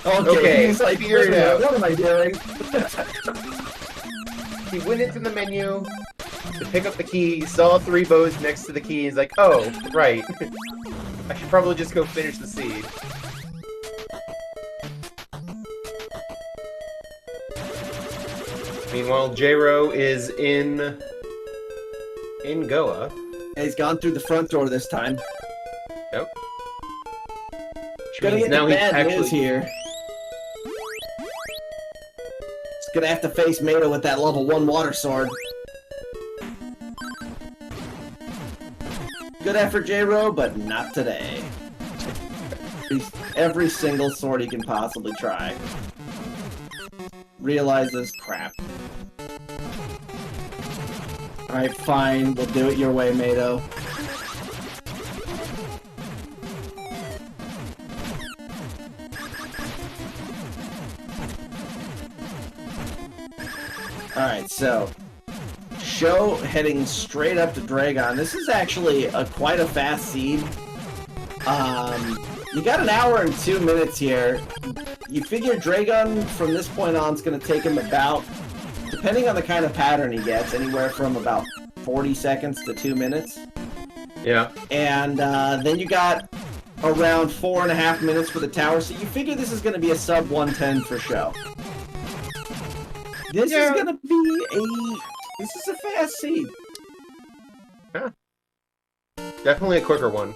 Okay, he's like, what am I doing? He went into the menu to pick up the key, saw 3 bows next to the key, he's like, oh, right. I should probably just go finish the seed. Meanwhile, Jiro is in Goa. And he's gone through the front door this time. Yep. Gonna get the bad news here. He's gonna have to face Mato with that level 1 water sword. Good effort, Jiro, but not today. Every single sword he can possibly try. Realizes, crap. Alright, fine. We'll do it your way, Mato. Alright, so Sho heading straight up to Dragon. This is actually quite a fast seed. You got an hour and 2 minutes here. You figure Dragon from this point on is going to take him about, depending on the kind of pattern he gets, anywhere from about 40 seconds to 2 minutes. Yeah. And then you got around 4.5 minutes for the tower, so you figure this is going to be a sub 110 for Sho. This is going to be this is a fast seed. Yeah. Definitely a quicker one.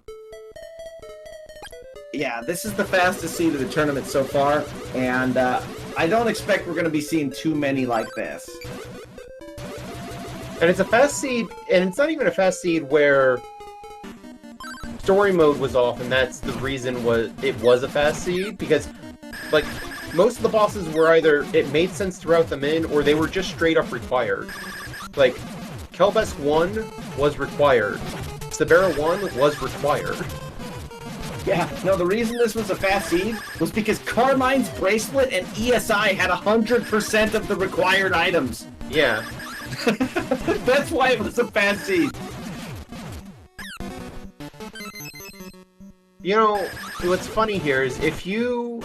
Yeah, this is the fastest seed of the tournament so far, and I don't expect we're going to be seeing too many like this. And it's a fast seed, and it's not even a fast seed where story mode was off, and that's the reason it was a fast seed, because, like, most of the bosses were either it made sense to route them in, or they were just straight up required. Like, Kelbesk 1 was required. Sabera 1 was required. Yeah, no, the reason this was a fast seed was because Carmine's Bracelet and ESI had 100% of the required items. Yeah. That's why it was a fast seed. You know, what's funny here is if you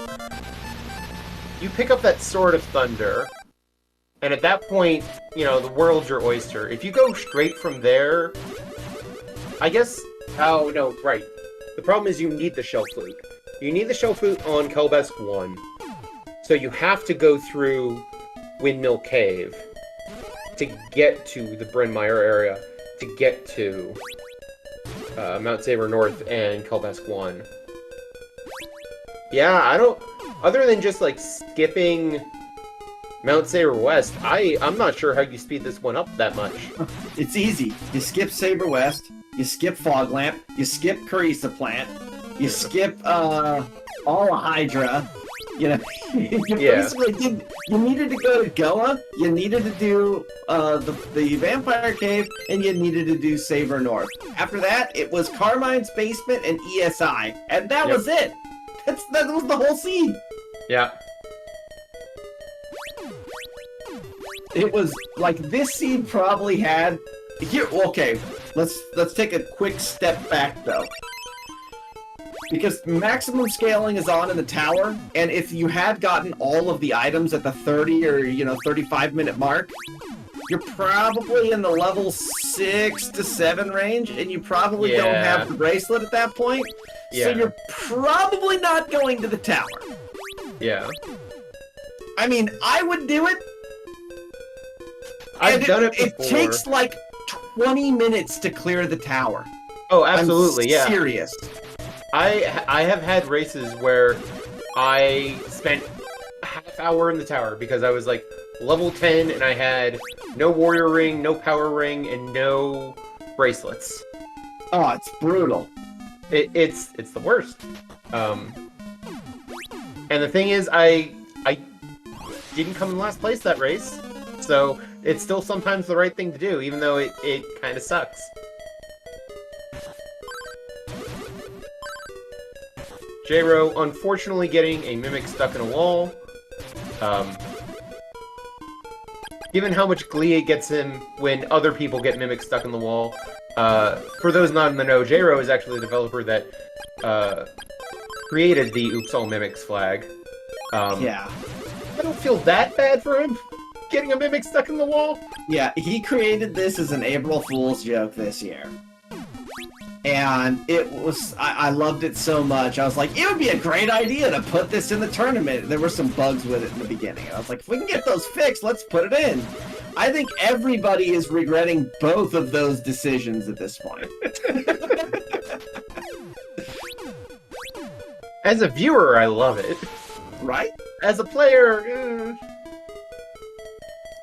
pick up that Sword of Thunder, and at that point, you know, the world's your oyster. If you go straight from there, I guess... Oh, no, right. The problem is you need the Shell Flute. You need the Shell Flute on Kelbesk 1. So you have to go through Windmill Cave to get to the Bryn Mawr area, to get to Mount Saber North and Kelbesk 1. Yeah, I don't... Other than just, like, skipping Mount Saber West, I'm not sure how you speed this one up that much. It's easy. You skip Saber West, you skip Fog Lamp, you skip Carissa Plant, you skip all of Hydra. You know, basically you needed to go to Goa, you needed to do the Vampire Cave, and you needed to do Saber North. After that, it was Carmine's Basement and ESI, and that was it. That was the whole scene. Yeah. It was like this scene probably had here. Okay, let's take a quick step back though, because maximum scaling is on in the tower, and if you had gotten all of the items at the 30 or 35-minute mark, you're probably in the level 6 to 7 range, and you probably don't have the bracelet at that point. So you're probably not going to the tower. Yeah. I mean, I would do it. I've done it before. It takes like 20 minutes to clear the tower. Oh, absolutely, I'm serious. I have had races where I spent a half hour in the tower because I was like level 10 and I had no warrior ring, no power ring, and no bracelets. Oh, it's brutal. It's the worst. And the thing is, I didn't come in last place that race, so it's still sometimes the right thing to do, even though it kind of sucks. J-Ro, unfortunately getting a Mimic stuck in a wall. Given how much glee it gets him when other people get Mimic stuck in the wall, for those not in the know, J-Ro is actually the developer that created the Oops All Mimics flag. Yeah. I don't feel that bad for him getting a Mimic stuck in the wall. Yeah, he created this as an April Fool's joke this year. And it was, I loved it so much. I was like, it would be a great idea to put this in the tournament. There were some bugs with it in the beginning. I was like, if we can get those fixed, let's put it in. I think everybody is regretting both of those decisions at this point. As a viewer, I love it. Right? As a player,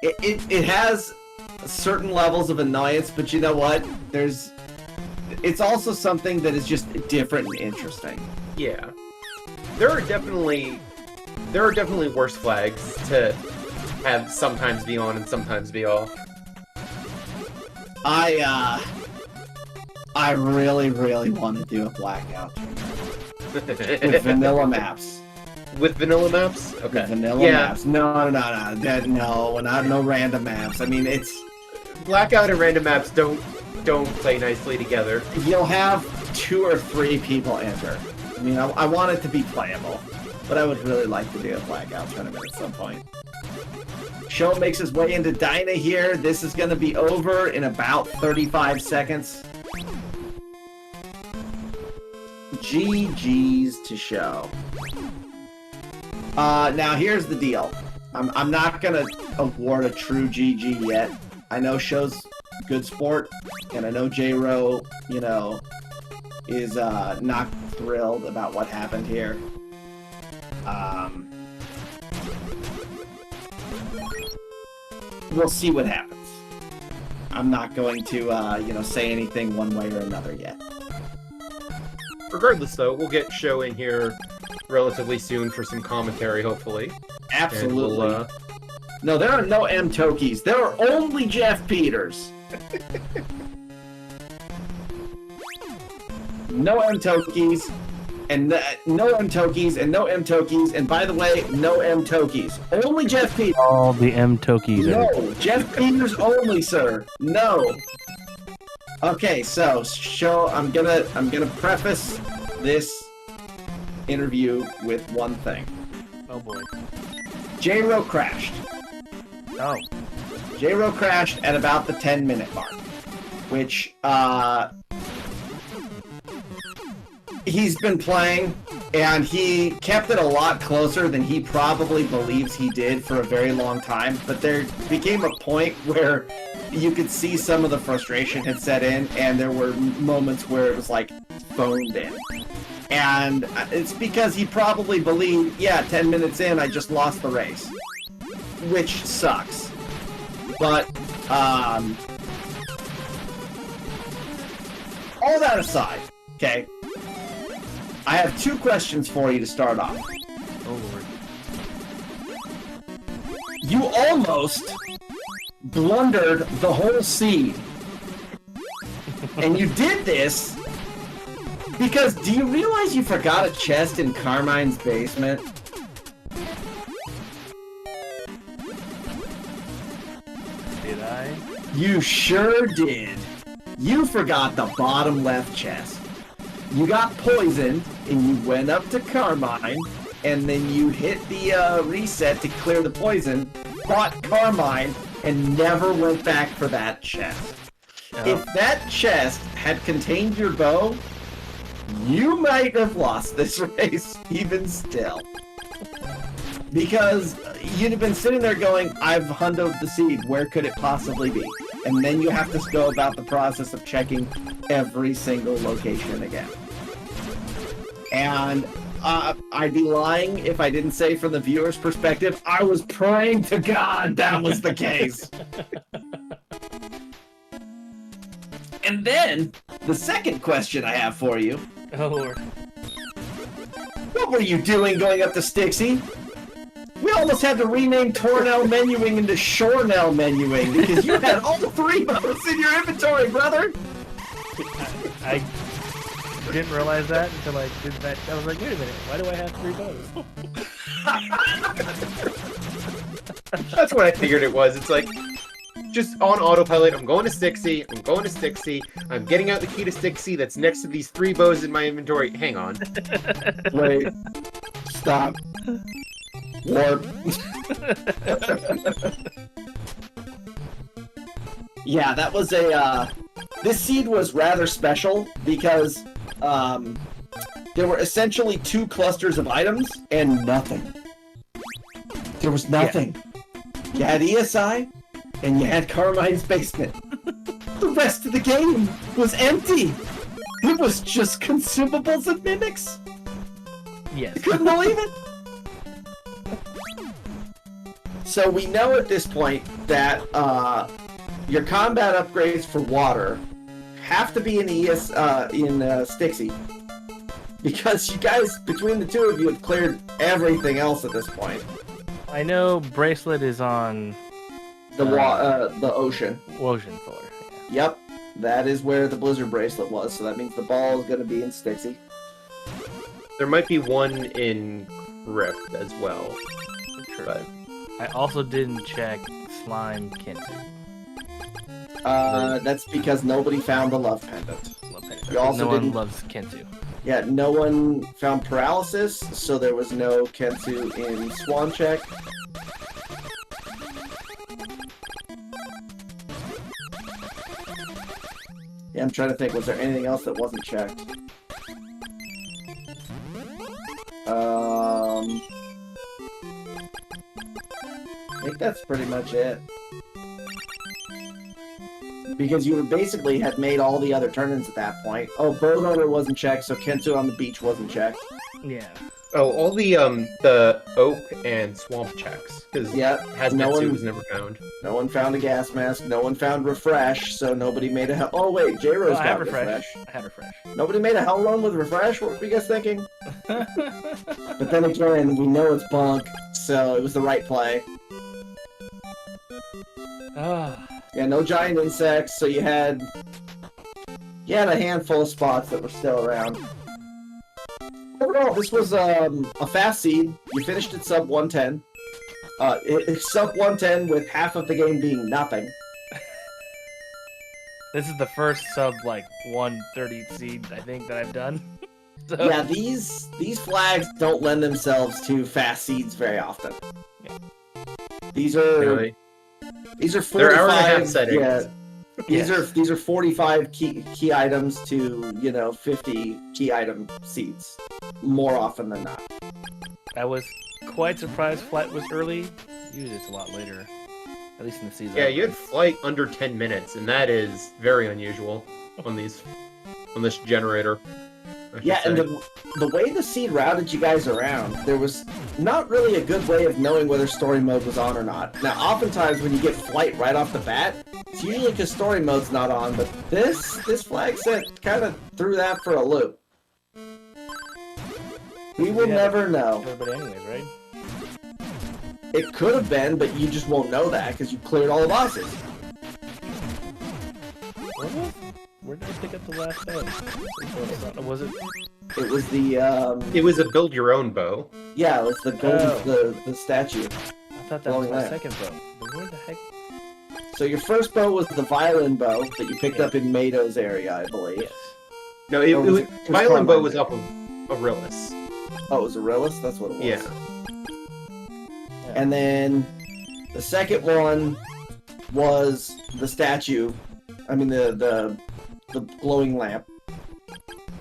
it has certain levels of annoyance, but you know what? It's also something that is just different and interesting. Yeah. There are definitely worse flags to have sometimes be on and sometimes be off. I really, really want to do a blackout with vanilla maps. With vanilla maps? Okay. With vanilla maps. No, no random maps. I mean, it's... Blackout and random maps don't play nicely together. You'll have 2 or 3 people enter. I mean, I want it to be playable, but I would really like to do a blackout tournament at some point. Sho makes his way into Dyna here. This is going to be over in about 35 seconds. GG's to Sho. Now here's the deal. I'm not gonna award a true GG yet. I know Sho's good sport, and I know J-Ro, is not thrilled about what happened here. We'll see what happens. I'm not going to, say anything one way or another yet. Regardless, though, we'll get Sho in here relatively soon for some commentary, hopefully. Absolutely. We'll, No, there are no M. Tokies. There are only Jeff Peters. No M. Tokies. And no M. Tokies, and no M. Tokies, and by the way, no M. Tokies. Only Jeff Peters. All the M Tokies. No, Jeff Peters only, sir. No. Okay, so I'm gonna preface this interview with one thing. Oh boy. J-Ro crashed. Oh. J-Ro crashed at about the 10-minute mark, which he's been playing, and he kept it a lot closer than he probably believes he did for a very long time, but there became a point where you could see some of the frustration had set in, and there were moments where it was like phoned in. And it's because he probably believed, yeah, 10 minutes in, I just lost the race. Which sucks. But, all that aside, okay, I have 2 questions for you to start off. Oh lord. You almost blundered the whole seed. And you did this because, do you realize you forgot a chest in Carmine's basement? Did I? You sure did. You forgot the bottom left chest. You got poisoned, and you went up to Carmine, and then you hit the reset to clear the poison, fought Carmine, and never went back for that chest. Oh. If that chest had contained your bow, you might have lost this race, even still. Because you'd have been sitting there going, I've hundoed the seed, where could it possibly be? And then you have to go about the process of checking every single location again. And I'd be lying if I didn't say from the viewer's perspective, I was praying to God that was the case. And then, the second question I have for you. Oh lord. What were you doing going up to Stixie? We almost had to rename Tornell menuing into Shornell menuing because you had all 3 boats in your inventory, brother! I didn't realize that until I did that. I was like, wait a minute, why do I have 3 bows? That's what I figured it was. It's like, just on autopilot, I'm going to Stixie, I'm getting out the key to Stixie that's next to these 3 bows in my inventory. Hang on. Wait. Stop. Warp. Yeah, that was a, this seed was rather special because, there were essentially 2 clusters of items and nothing. There was nothing. Yeah. You had ESI, and you had Carmine's basement. The rest of the game was empty. It was just consumables and mimics. Yes. Couldn't believe it. So we know at this point that your combat upgrades for water have to be in Stixie, because you guys, between the 2 of you, have cleared everything else at this point. I know Bracelet is on The ocean. Ocean floor. Yep, that is where the Blizzard Bracelet was. So that means the ball is going to be in Stixie. There might be one in Crypt as well. True. But I also didn't check Slime Kensu. That's because nobody found the love pendant. You also no one didn't- loves Kensu. Yeah, no one found paralysis, so there was no Kensu in Swan Check. Yeah, I'm trying to think, was there anything else that wasn't checked? I think that's pretty much it. Because you basically had made all the other turn-ins at that point. Oh, Bird Hunter wasn't checked, so Kensu on the beach wasn't checked. Yeah. Oh, all the oak and swamp checks because Yeah, Hazmat no suit one- was never found. No one found a gas mask. No one found refresh, so nobody made a hell. Oh wait, Well, J-Rose I had got refresh. refresh. I had refresh. Nobody made a hell run with refresh. What were you guys thinking? But then again, we know it's bunk, so it was the right play. Ah, Yeah, no giant insects, so you had a handful of spots that were still around. Overall, this was a fast seed. You finished at sub 110. It's sub 110 with half of the game being nothing. this is the first sub like 130 seed I think that I've done. So, Yeah, these flags don't lend themselves to fast seeds very often. Yeah. These are Really. these are 45. They're hour-and-a-half settings. Yeah, Yes. these are 45 key items to 50 key item seeds, more often than not. I was quite surprised flight was early. Usually it's a lot later, at least in the season. Yeah, you had flight under 10 minutes, and that is very unusual on this generator. I should Yeah, and say. the way the seed routed you guys around, there was not really a good way of knowing whether story mode was on or not. Now, oftentimes when you get flight right off the bat, it's usually because story mode's not on, but this flag set kind of threw that for a loop. We will Yeah, never know. Everybody anyways, right? It could have been, but you just won't know that because you cleared all the bosses. Where did I pick up the last bow? Was it? It was the It was a build your own bow. yeah, it was the golden the statue. I thought that was Glowing my lamp. second bow. But where the heck? So your first bow was the violin bow that you picked up in Mado's area, I believe. Yes. No, it Or was was it just Violin Bow Carmine? was off of Aurelius. Oh, it was Aurelius? That's what it was. Yeah. And then the second one was the statue. I mean the glowing lamp.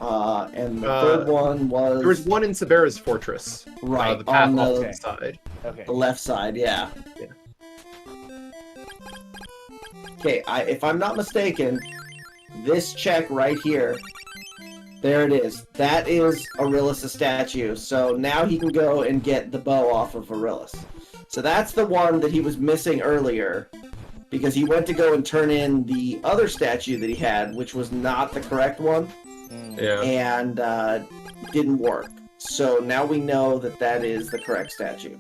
And the third one was There was one in Sabera's fortress. right The path on off to the, the side. Okay. the left side, yeah. Yeah. Okay, if I'm not mistaken, this check right here, there it is. That is Aurelius' statue. So now he can go and get the bow off of Aurelius. So that's the one that he was missing earlier, because he went to go and turn in the other statue that he had, which was not the correct one, Yeah. and didn't work. So now we know that that is the correct statue.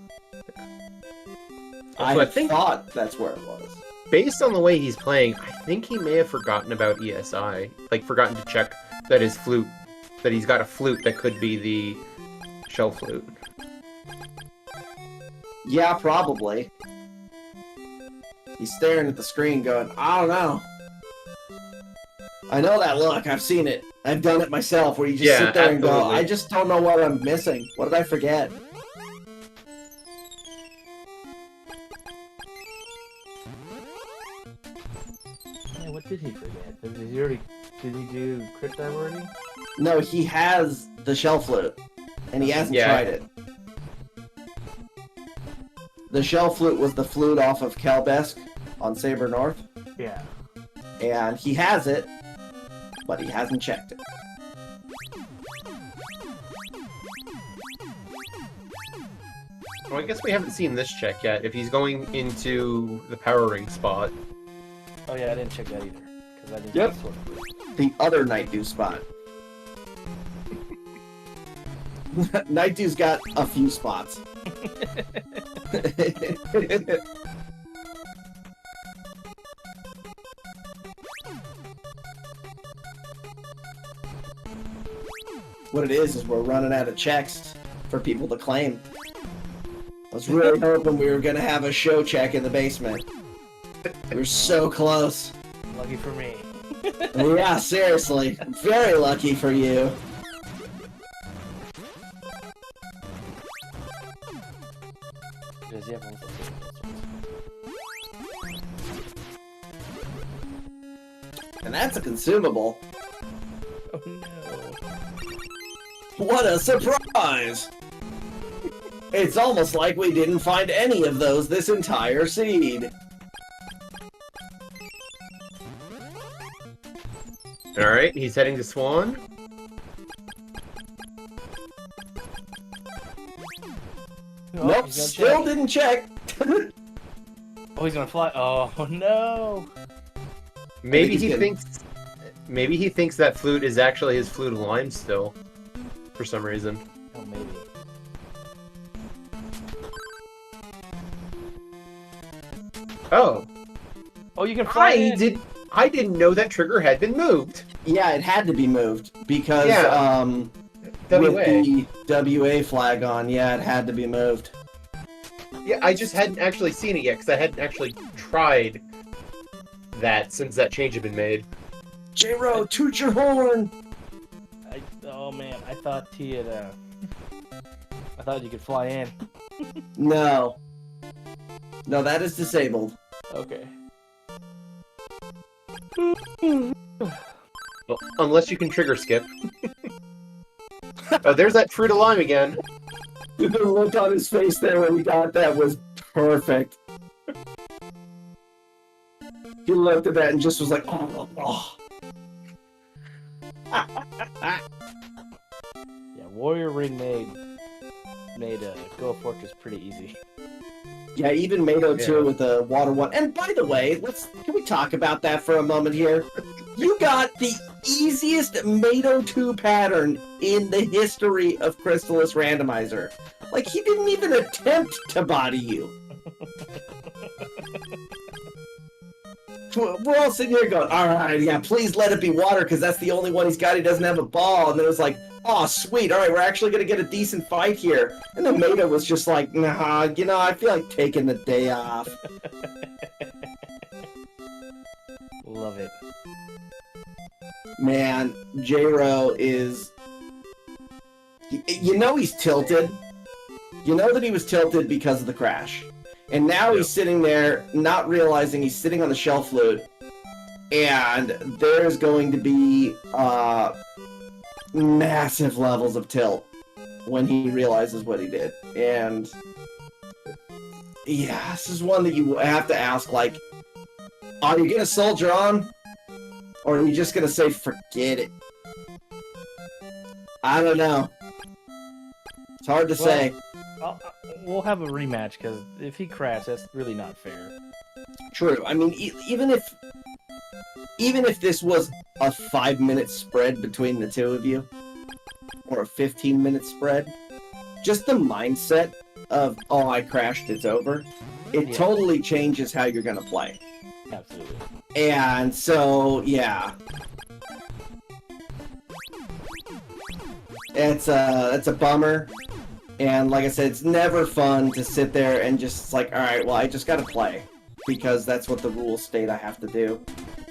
Also, I think thought that's where it was. based on the way he's playing, I think he may have forgotten about ESI. Like, forgotten to check that his flute, that he's got a flute that could be the shell flute. Yeah, probably. He's staring at the screen going, I don't know. I know that look. I've seen it. I've done it myself where you just Yeah, sit there and go, absolutely. I just don't know what I'm missing. What did I forget? Yeah, what did he forget? Did he do Crypt Dive already? No, he has the shell flute, and he hasn't Yeah. tried it. The shell flute was the flute off of Kelbesk on Saber North, Yeah. and he has it, but he hasn't checked it. Well, I guess we haven't seen this check yet. If he's going into the power ring spot. Oh yeah, I didn't check that either. Because I didn't Yep. get the sword. The other Night Dew spot. Night Dew's got a few spots. What it is we're running out of checks for people to claim. I was really hoping we were gonna have a show check in the basement. We were so close. Lucky for me. Yeah, seriously. Very lucky for you. Does he have one for the And that's a consumable. Oh no. What a surprise! It's almost like we didn't find any of those this entire seed. Alright, he's heading to Swan. Oh, Nope, he's gonna still check. didn't check. Oh, he's gonna fly. Oh no! Maybe he's he getting- thinks that flute is actually his flute of lime still, for some reason. Oh, maybe. Oh, Oh, you can fly in. I didn't know that trigger had been moved. Yeah, it had to be moved because Yeah. with WA. the WA flag on, yeah, it had to be moved. Yeah, I just hadn't actually seen it yet because I hadn't actually tried that since that change had been made. J-Ro, toot your horn! Oh man, I thought he had. I thought you could fly in. No. No, that is disabled. Okay. Well, unless you can trigger skip. Oh, there's that fruit of lime again. The look on his face there when he got that was perfect. He looked at that and just was like, oh, oh. Yeah, Warrior Ring made Go Fortress pretty easy. Yeah, even Mado Yeah. 2 with the water one. And by the way, can we talk about that for a moment here? You got the easiest Mado 2 pattern in the history of Crystalis Randomizer. Like, he didn't even attempt to body you. We're all sitting here going, alright, yeah, please let it be water, because that's the only one he's got. He doesn't have a ball. And then it was like, oh, sweet, alright, we're actually going to get a decent fight here. And then Mado was just like, nah, you know, I feel like taking the day off. Love it. Man, J-Ro is... You know he's tilted. You know that he was tilted because of the crash. And now he's sitting there, not realizing he's sitting on the shell flute. And there's going to be massive levels of tilt when he realizes what he did. And yeah, this is one that you have to ask, like, are you going to soldier on? Or are you just going to say, forget it? I don't know. It's hard to say. We'll have a rematch because if he crashed, that's really not fair. True. I mean, even if this was a 5-minute spread between the two of you, or a 15-minute spread, just the mindset of, oh, I crashed, it's over, it totally changes how you're going to play. Absolutely. And so, yeah. It's a bummer. And like I said, it's never fun to sit there and just like, alright, well, I just gotta play. Because that's what the rules state I have to do.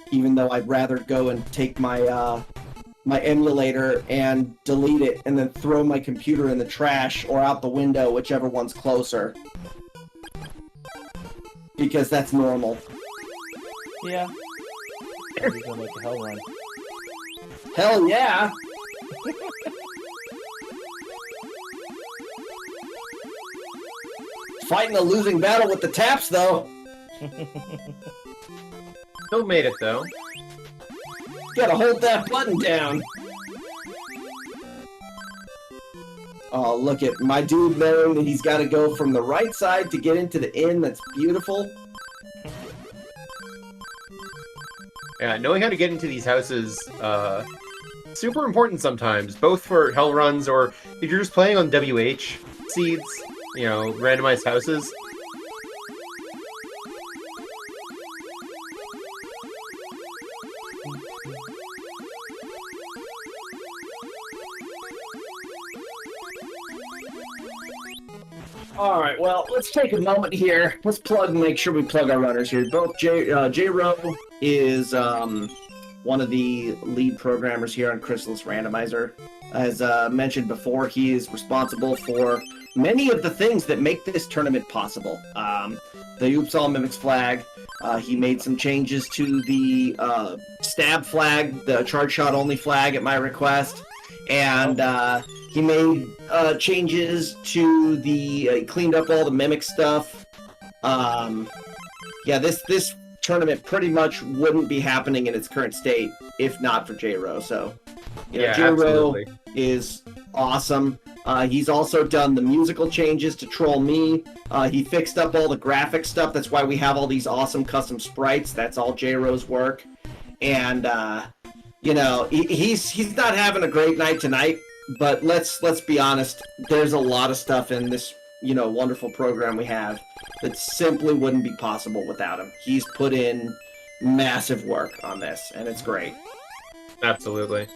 Even though I'd rather go and take my my emulator and delete it and then throw my computer in the trash or out the window, whichever one's closer. Because that's normal. Yeah. He's gonna make a hell run. Hell yeah! Fighting a losing battle with the taps, though. Still made it though. Gotta hold that button down. Oh, look at my dude knowing that he's gotta go from the right side to get into the inn. That's beautiful. Yeah, knowing how to get into these houses, super important sometimes, both for hell runs or if you're just playing on WH seeds, you know, randomized houses. Alright, well, let's take a moment here. Let's make sure we plug our runners here. Both J-Ro is one of the lead programmers here on Crystalis Randomizer. As mentioned before, he is responsible for many of the things that make this tournament possible. The Oops All Mimics flag, he made some changes to the stab flag, the charge shot only flag at my request, and he made changes to the, cleaned up all the mimic stuff. Yeah, this tournament pretty much wouldn't be happening in its current state if not for J-Ro, so... Yeah, J-Ro absolutely. is awesome. He's also done the musical changes to Troll Me. He fixed up all the graphic stuff. That's why we have all these awesome custom sprites. That's all J-Ro's work. And, you know, he's not having a great night tonight, but let's be honest. There's a lot of stuff in this, you know, wonderful program we have that simply wouldn't be possible without him. He's put in massive work on this, and it's great. Absolutely.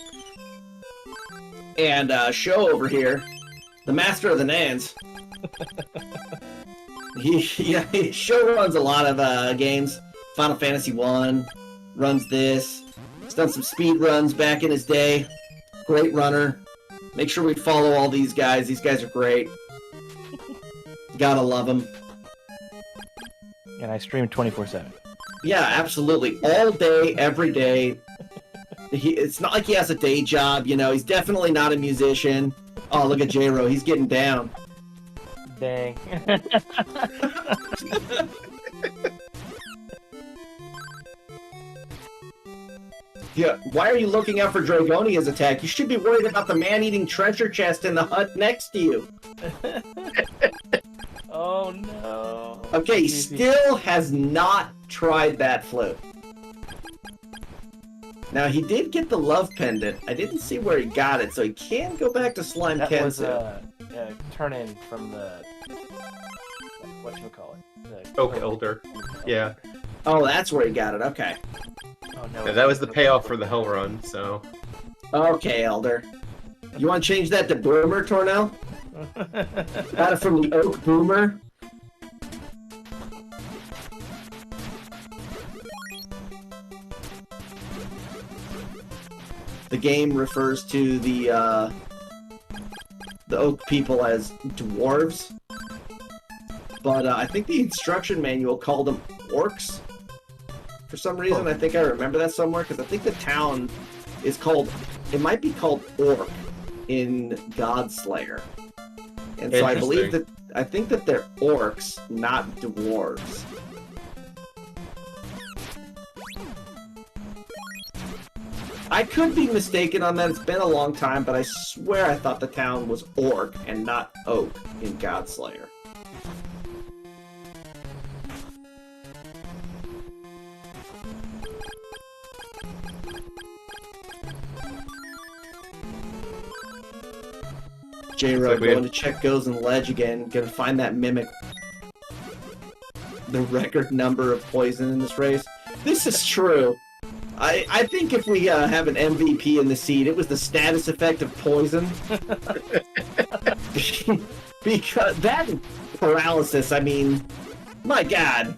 And Sho over here, the master of the Nans, Sho runs a lot of games. Final Fantasy 1, runs this. He's done some speed runs back in his day. Great runner. Make sure we follow all these guys. These guys are great. Gotta love them. And I stream 24/7. Yeah, absolutely. All day, every day. It's not like he has a day job, you know. He's definitely not a musician. Oh, look at J-Ro. He's getting down. Dang. Yeah, why are you looking out for Dragonia's attack? You should be worried about the man-eating treasure chest in the hut next to you. Oh no. Okay, he still has not tried that flute. Now, he did get the love pendant. I didn't see where he got it, so he can go back to Slime That Kensu. was turn in from the whatchamacallit? The Oak Elder. Yeah. Oh, that's where he got it. Okay. Oh no. Yeah, that was the payoff for the Hell Run, so... Okay, Elder. You want to change that to Boomer, Tornell? Got it from the Oak Boomer? The game refers to the Oak people as dwarves, but I think the instruction manual called them orcs. For some reason, I think I remember that somewhere, because I think the town is called, it might be called Orc in Godslayer. And so I believe that, I think that they're orcs, not dwarves. I could be mistaken on that. It's been a long time, but I swear I thought the town was Orc and not Oak in Godslayer. J-Ro going to check Goes and Ledge again. Gonna find that Mimic. The record number of poison in this race. This is true. I think if we have an MVP in the seed, it was the status effect of poison. Because that paralysis, I mean, my god.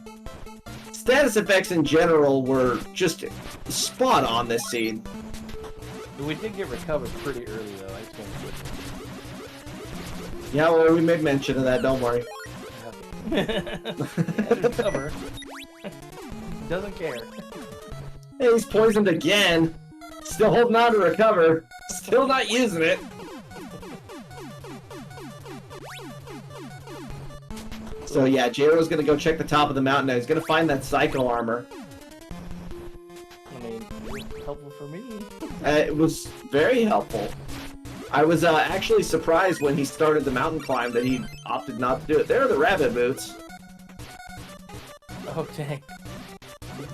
Status effects in general were just spot on this seed. We did get recovered pretty early though. I just want to Yeah, well, we made mention of that, don't worry. recover. Doesn't care. Hey, he's poisoned again. Still holding on to recover. Still not using it. So yeah, J-Ro's gonna go check the top of the mountain now. He's gonna find that Psycho Armor. I mean, it was helpful for me. It was very helpful. I was actually surprised when he started the mountain climb that he opted not to do it. There are the rabbit boots. Oh, dang.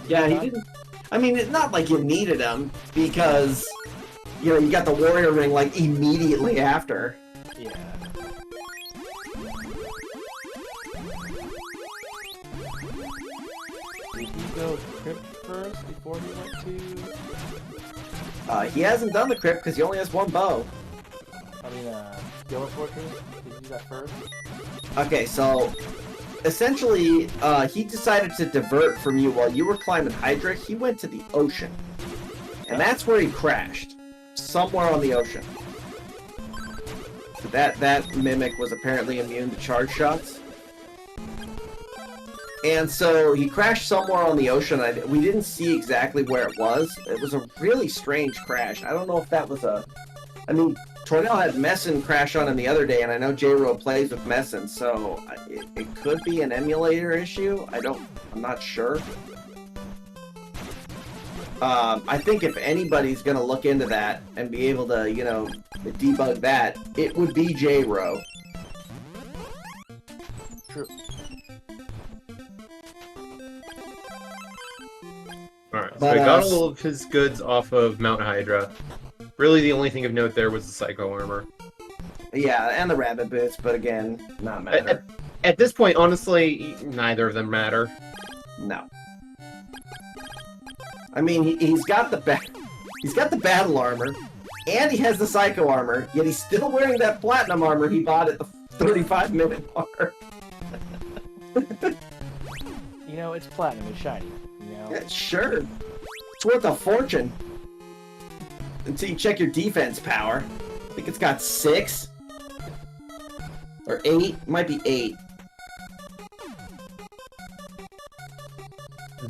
Yeah, he didn't... I mean, it's not like you needed them, because, you know, you got the warrior ring, like, immediately after. Yeah. Did he go crypt first before he went to... He hasn't done the crypt because he only has one bow. I mean, Yellow Fortress? Did you do that first? Okay, so essentially, he decided to divert from you while you were climbing Hydra. He went to the ocean, and that's where he crashed, somewhere on the ocean. That Mimic was apparently immune to charge shots, and so he crashed somewhere on the ocean. We didn't see exactly where it was. It was a really strange crash. I don't know if that was a... I mean, Tornell had Messin crash on him the other day, and I know J-Ro plays with Messin, so it could be an emulator issue. I'm not sure. I think if anybody's gonna look into that and be able to, you know, debug that, it would be J-Row. True. Alright, so But, I got all of his goods off of Mount Hydra. Really, the only thing of note there was the Psycho Armor. Yeah, and the rabbit boots, but again, not matter. At this point, honestly, neither of them matter. No. I mean, he's got the battle armor, and he has the Psycho armor, yet he's still wearing that platinum armor he bought at the 35-minute mark. You know, it's platinum, it's shiny. You know? Yeah, sure. It's worth a fortune. Until you check your defense power. I think it's got 6. Or 8. Might be 8.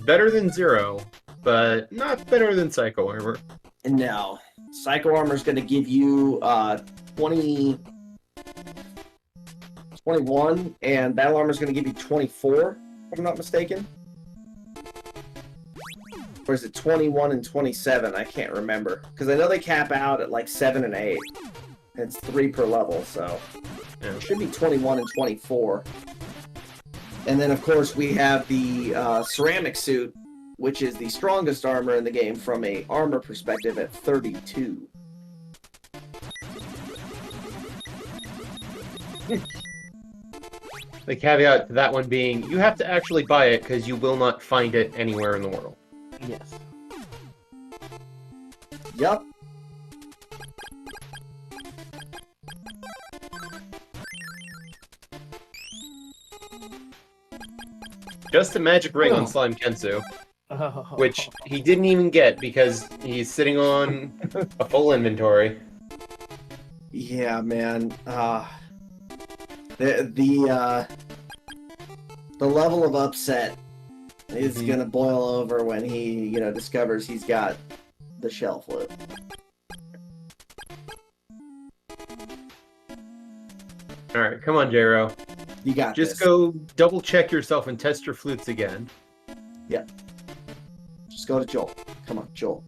Better than 0, but not better than Psycho Armor. No. Psycho armor is going to give you 21, and battle armor is going to give you 24, if I'm not mistaken. Or is it 21 and 27? I can't remember. Because I know they cap out at like 7 and 8. And it's 3 per level, so Yeah. it should be 21 and 24. And then, of course, we have the ceramic suit, which is the strongest armor in the game from a armor perspective at 32. The caveat to that one being, you have to actually buy it because you will not find it anywhere in the world. Yes. Yup. Just a magic ring on Oh. Slime Kensu, Oh. which he didn't even get because he's sitting on a full inventory. Yeah, man. The level of upset is Mhm. gonna boil over when he, you know, discovers he's got the shell flip. Alright, come on, J-Ro. You got Just this. go double check yourself and test your flutes again. Just go to Joel. Come on, Joel.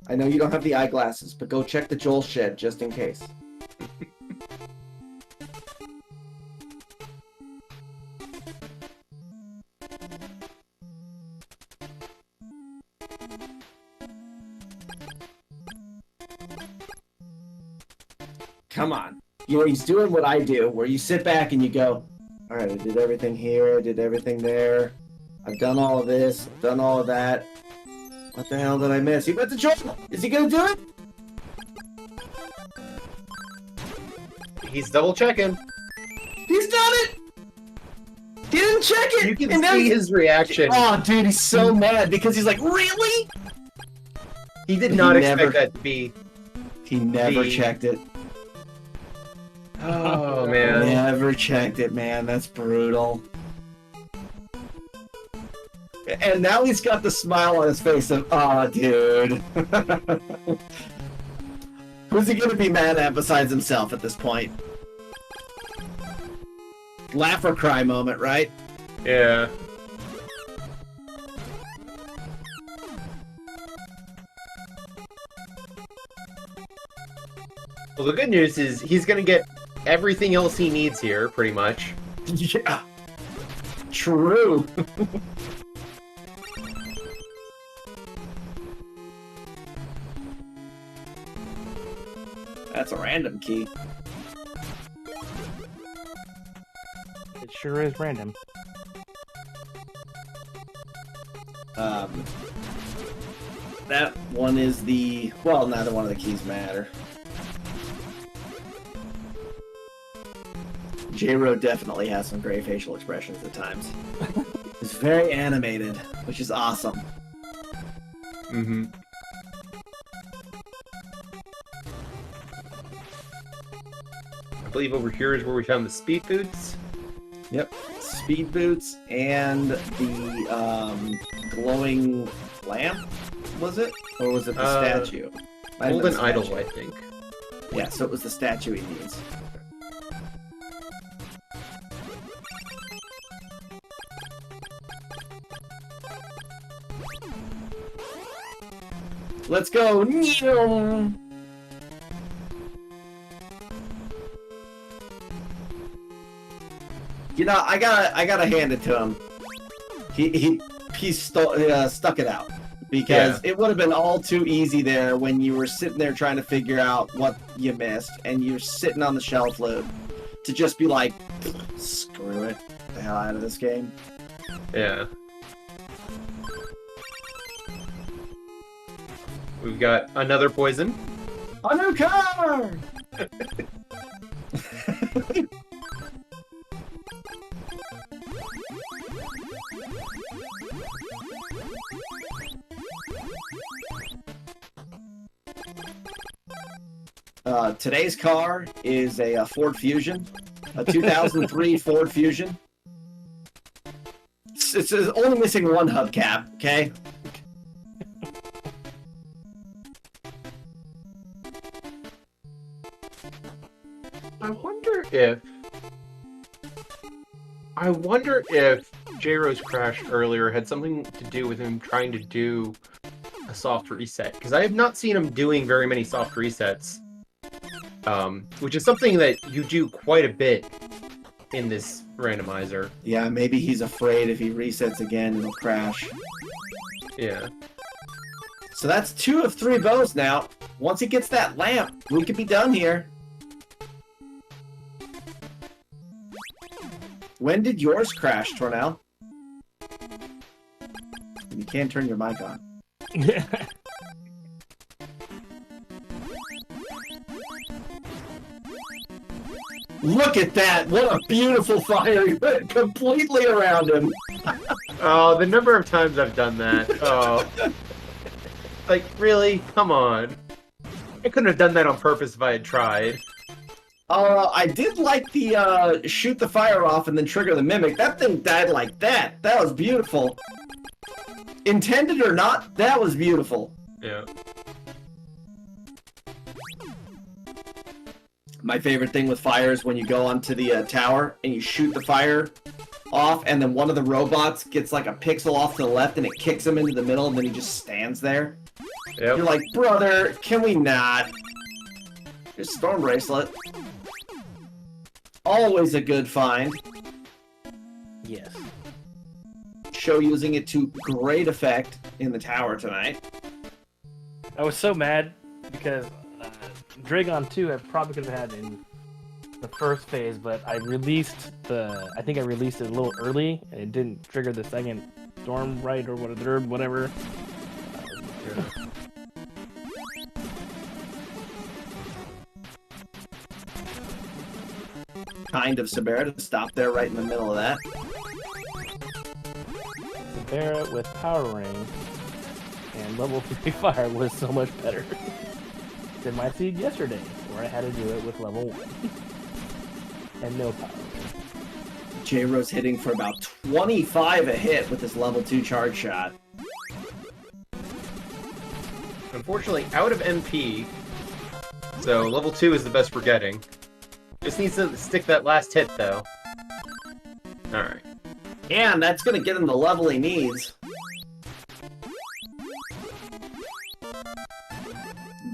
I know you don't have the eyeglasses, but go check the Joel shed just in case. Come on. You know, he's doing what I do, where you sit back and you go, alright, I did everything here, I did everything there. I've done all of this, I've done all of that. What the hell did I miss? He went to Joel! Is he gonna do it? He's double checking. He's done it! He didn't check it! You can and now see he's- his reaction. Oh, dude, he's so mad because he's like, really? He did not He expect never- that to be. He never The- checked it. Oh, man. Never checked it, man. That's brutal. And now he's got the smile on his face of, aw, dude. Who's he gonna be mad at besides himself at this point? Laugh or cry moment, right? Yeah. Well, the good news is he's gonna get everything else he needs here, pretty much. Yeah. True. That's a random key. It sure is random. That one is the... Well, neither one of the keys matter. J-Ro definitely has some great facial expressions at times. He's very animated, which is awesome. Mm-hmm. I believe over here is where we found the speed boots. Yep. Speed boots and the glowing lamp, was it? Or was it the statue? Might have been Golden the idol, statue. I think. Yeah, so it was the statue he needs. Let's go. You know, I gotta hand it to him. He stuck it out because it would have been all too easy there when you were sitting there trying to figure out what you missed, and you're sitting on the shelf loop to just be like, screw it, get the hell out of this game. Yeah. We've got another poison. A new car! Today's car is a Ford Fusion, a 2003 Ford Fusion. It's only missing one hubcap, okay? I wonder if J-Row's crash earlier had something to do with him trying to do a soft reset, because I have not seen him doing very many soft resets, which is something that you do quite a bit in this randomizer. Yeah, maybe he's afraid if he resets again, it'll crash. Yeah. So that's 2 of 3 bows now. Once he gets that lamp, we could be done here. When did yours crash, Tornell? You can't turn your mic on. Look at that! What a beautiful fire! You went completely around him. Oh, the number of times I've done that. Oh. Like, really? Come on. I couldn't have done that on purpose if I had tried. I did like the shoot the fire off and then trigger the mimic. That thing died like that. That was beautiful. Intended or not, that was beautiful. Yeah. My favorite thing with fire is when you go onto the tower and you shoot the fire off, and then one of the robots gets like a pixel off to the left and it kicks him into the middle, and then he just stands there. Yep. You're like, brother, can we not? Just Storm Bracelet. Always a good find. Yes. Show using it to great effect in the tower tonight. I was so mad because Dragon 2 I probably could have had in the first phase, but I released I think I released it a little early, and it didn't trigger the second storm right or whatever. Kind of Sabera to stop there right in the middle of that. Sabera with Power Ring and level 3 fire was so much better than my seed yesterday, where I had to do it with level 1 and no power ring. J-Row's hitting for about 25 a hit with this level 2 charge shot. Unfortunately, out of MP, so level 2 is the best we're getting. Just needs to stick that last hit, though. Alright. And that's going to get him the level he needs.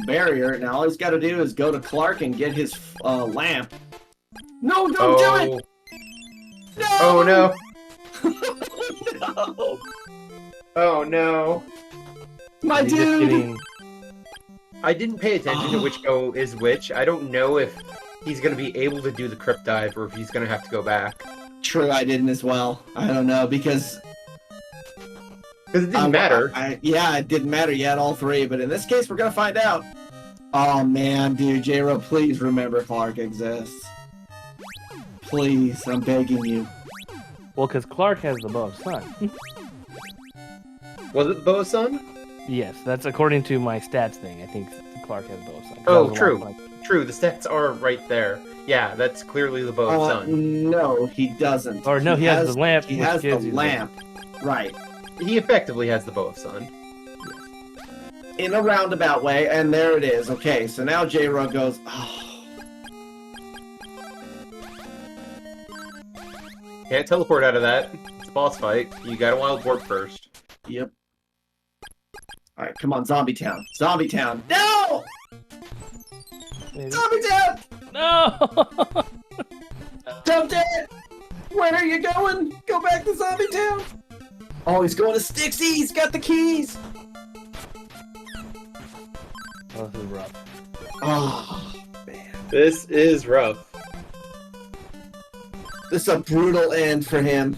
Barrier. Now all he's got to do is go to Clark and get his lamp. No, don't do it! No! Oh, no! No! Oh, no! My You're just dude! getting- I didn't pay attention to which go is which. I don't know if he's going to be able to do the crypt dive or if he's going to have to go back. True, I didn't as well. I don't know, because... Because it didn't matter. Yeah, it didn't matter. You had all 3, but in this case, we're going to find out. Oh, man, dude. J-Ro, please remember Clark exists. Please, I'm begging you. Well, because Clark has the bow of sun. Was it the Bow of Sun? Yes, that's according to my stats thing. I think Clark has bow of sun. Oh, That was a true. lot of fun. True, the stats are right there. Yeah, that's clearly the Bow of Sun. No, he doesn't. Or no, he has the lamp. He which has the gives you lamp. Right. He effectively has the Bow of Sun. In a roundabout way, and there it is. Okay, so now J-Ro goes, oh. Can't teleport out of that. It's a boss fight. You gotta wild warp first. Yep. All right, come on, Zombie Town. Zombie Town. No! Maybe. Zombie Town! No! Dumped it! Where are you going? Go back to Zombie Town! Oh, he's going to Stixie! He's got the keys! Oh, this is rough. Oh, man. This is rough. This is a brutal end for him.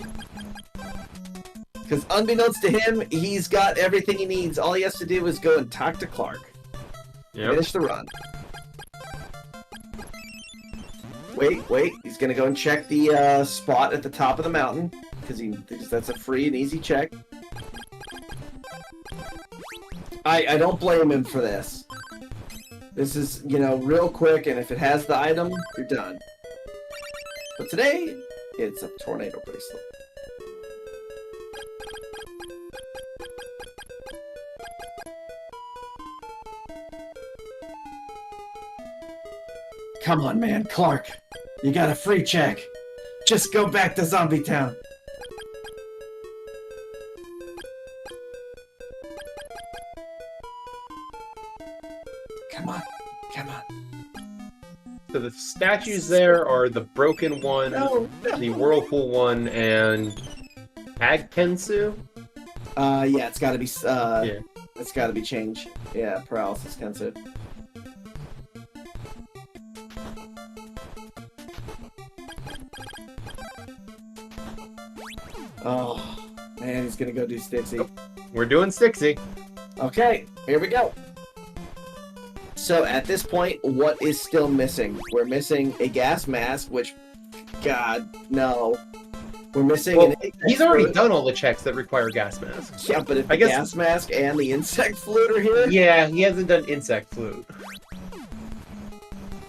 Because unbeknownst to him, he's got everything he needs. All he has to do is go and talk to Clark. Yep. Finish the run. Wait. He's gonna go and check the spot at the top of the mountain. Because that's a free and easy check. I don't blame him for this. This is, you know, real quick, and if it has the item, you're done. But today, it's a tornado bracelet. Come on, man, Clark. You got a free check. Just go back to Zombie Town. Come on. So the statues there are the broken one, No. the whirlpool one, and Kensu. Yeah, it's gotta be, Yeah. it's gotta be changed. Yeah, paralysis Kensu. Oh, man, he's gonna go do Stixie. We're doing Stixie. Okay, here we go. So at this point, what is still missing? We're missing a gas mask, which, God, no. We're missing Well, an he's already done all the checks that require gas masks. Yeah, but if I the guess- gas mask and the insect flute are here, Yeah, he hasn't done insect flute.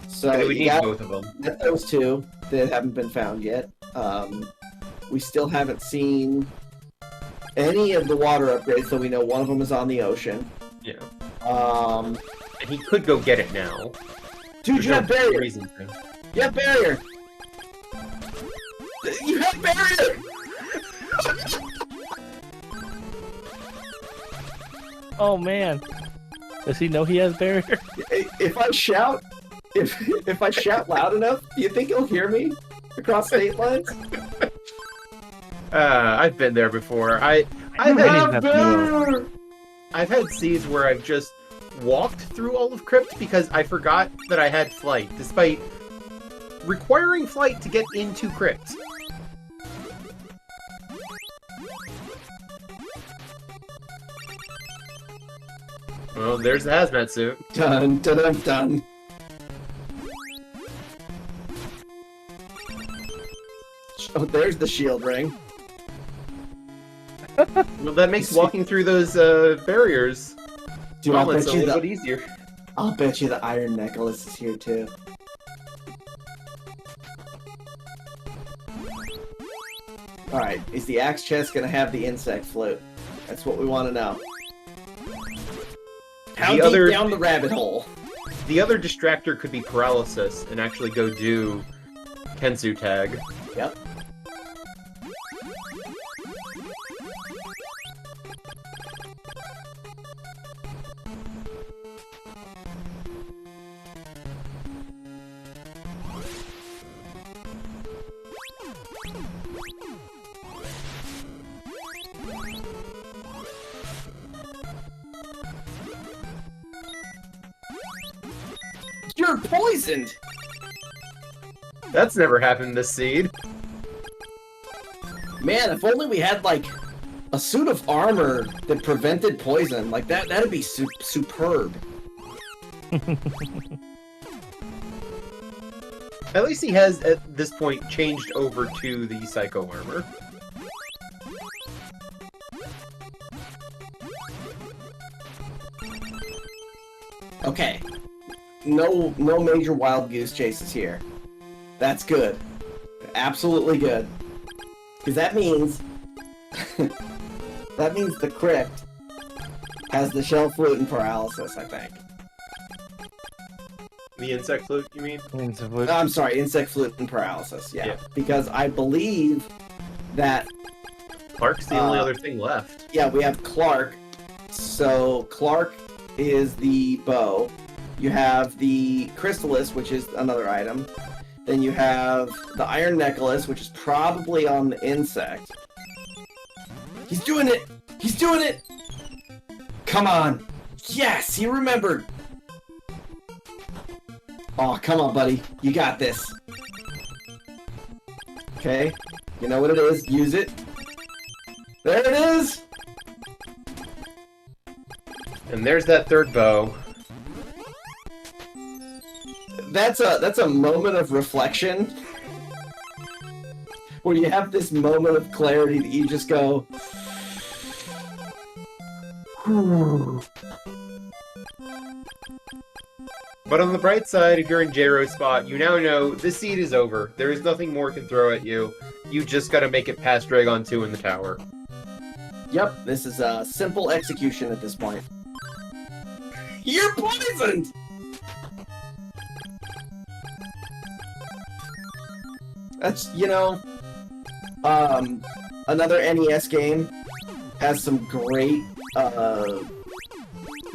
so we you need got both of them. those two that haven't been found yet. We still haven't seen any of the water upgrades, so we know one of them is on the ocean. Yeah. Um, And he could go get it now. dude, There's you have no barrier. reason to. You have barrier. You have barrier. Oh man. Does he know he has barrier? If I shout, if I shout loud enough, do you think he'll hear me across state lines? I've been there before. I've have had seeds where I've just walked through all of Crypt because I forgot that I had flight, despite requiring flight to get into Crypt. Well, there's the hazmat suit. Dun dun dun dun. Oh, there's the shield ring. Well, that makes walking through those barriers Dude, I'll moments bet a you little the bit easier. iron necklace is here too. Alright, is the axe chest gonna have the insect flute? That's what we want to know. How The deep other- down the rabbit hole? The other distractor could be paralysis and actually go do Kensu tag. Yep. You're poisoned! That's never happened this seed. Man, if only we had, like, a suit of armor that prevented poison. Like, that'd be superb. At least he has, at this point, changed over to the Psycho armor. Okay. No major wild goose chases here. That's good. Absolutely good. Because that means... that means the crypt has the shell flute and paralysis, I think. The insect flute, you mean? I'm sorry, insect flute and paralysis, yeah. Yeah. Because I believe that, Clark's the only other thing left. yeah, we have Clark, So Clark is the bow. You have the Crystalis, which is another item. Then you have the Iron Necklace, which is probably on the insect. He's doing it! He's doing it! Come on! Yes, he remembered! Oh, come on, buddy. You got this. Okay. You know what it is. Use it. There it is! And there's that third bow. That's a moment of reflection. Where you have this moment of clarity that you just go... Whew. But on the bright side, if you're in J-Ro's spot, you now know this seed is over. There is nothing more can throw at you. You just gotta make it past Dragon 2 in the tower. Yep, this is a simple execution at this point. You're poisoned! That's, you know, another NES game has some great,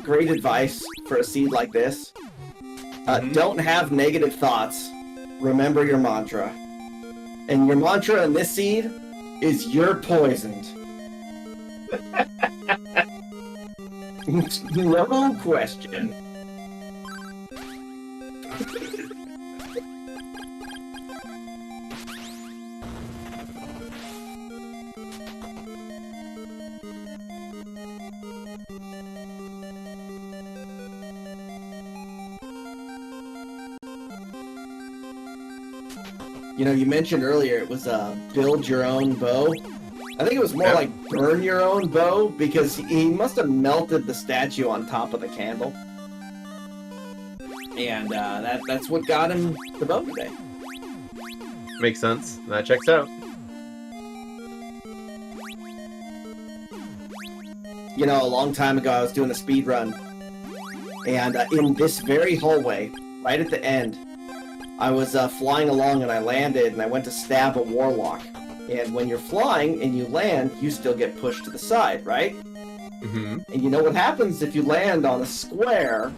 great advice for a seed like this. Don't have negative thoughts. Remember your mantra. And your mantra in this seed is you're poisoned. No question. You know, you mentioned earlier it was build your own bow. I think it was more like burn your own bow, because he must have melted the statue on top of the candle. And that's what got him the bow today. Makes sense. That checks out. You know, a long time ago I was doing a speed run, and in this very hallway, right at the end, I was flying along and I landed and I went to stab a warlock. And when you're flying and you land, you still get pushed to the side, right? Mm-hmm. And you know what happens if you land on a square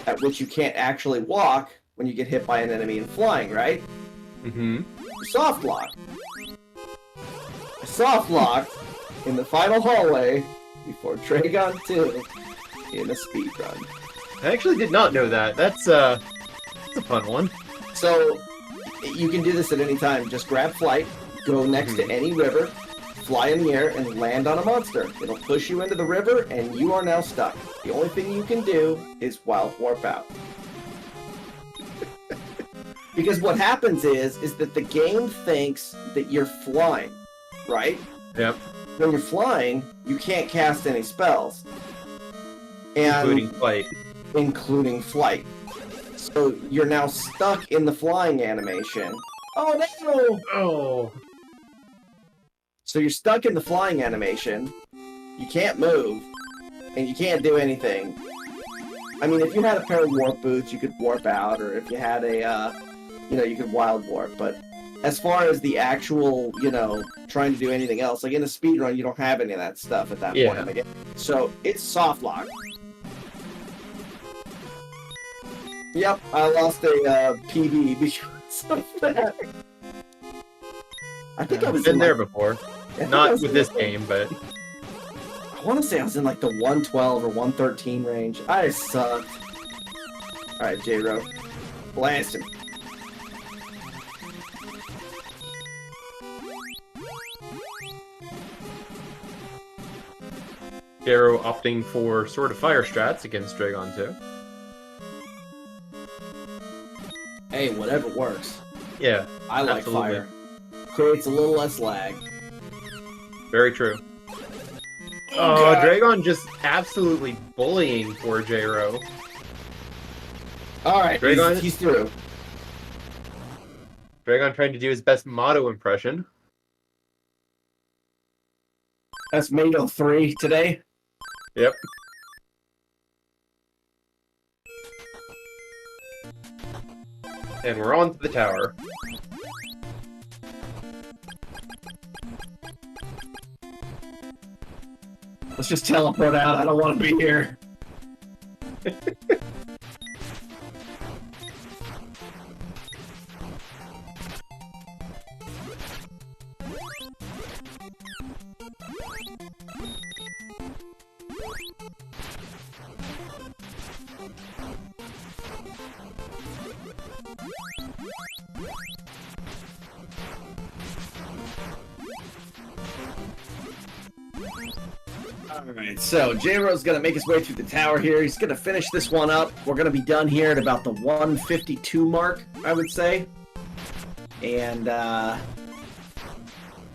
at which you can't actually walk when you get hit by an enemy in flying, right? Mm-hmm. You soft lock. I soft locked in the final hallway before Dragon 2 in a speed run. I actually did not know that. That's a fun one. So, you can do this at any time. Just grab flight, go next to any river, fly in the air, and land on a monster. It'll push you into the river, and you are now stuck. The only thing you can do is wild warp out. Because what happens is that the game thinks that you're flying, right? Yep. When you're flying, you can't cast any spells. And Including flight. So you're now stuck in the flying animation. Oh no! Oh. So you're stuck in the flying animation. You can't move, and you can't do anything. I mean, if you had a pair of warp boots, you could warp out, or if you had a, you could wild warp. But as far as the actual, trying to do anything else, like in a speedrun, you don't have any of that stuff at that point in the game. So it's soft lock. Yep, I lost a PB because of that. I think I was been there before. Not with this game, but I want to say I was in like the 112 or 113 range. I sucked. Alright, J-Ro. Blast him. J-Ro opting for Sword of Fire strats against Dragon 2. Hey, whatever works. Yeah, I like absolutely. fire. Creates a little less lag. Very true. Oh, Dragon just absolutely bullying poor J-Ro. Alright, Dragon, he's through. Dragon trying to do his best motto impression. That's Mado 3 today. Yep. And we're on to the tower. Let's just teleport out. I don't want to be here. Alright, so J-Ro's going to make his way through the tower here. He's going to finish this one up. We're going to be done here at about the 152 mark, I would say. And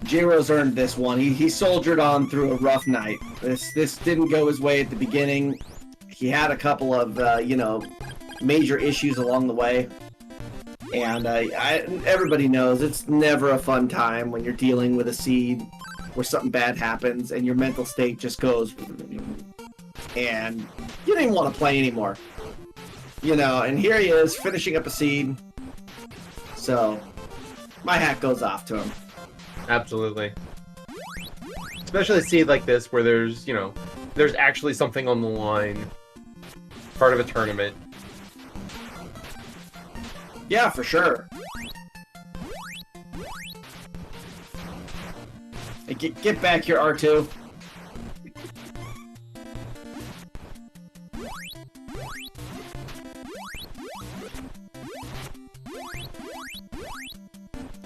J-Ro's earned this one. He soldiered on through a rough night. This didn't go his way at the beginning. He had a couple of, you know, major issues along the way. And everybody knows it's never a fun time when you're dealing with a seed where something bad happens and your mental state just goes and you don't even want to play anymore. You know, and here he is finishing up a seed. So my hat goes off to him. Absolutely. Especially a seed like this where there's, you know, there's actually something on the line. Part of a tournament. Yeah, for sure. Hey, get back here, R2.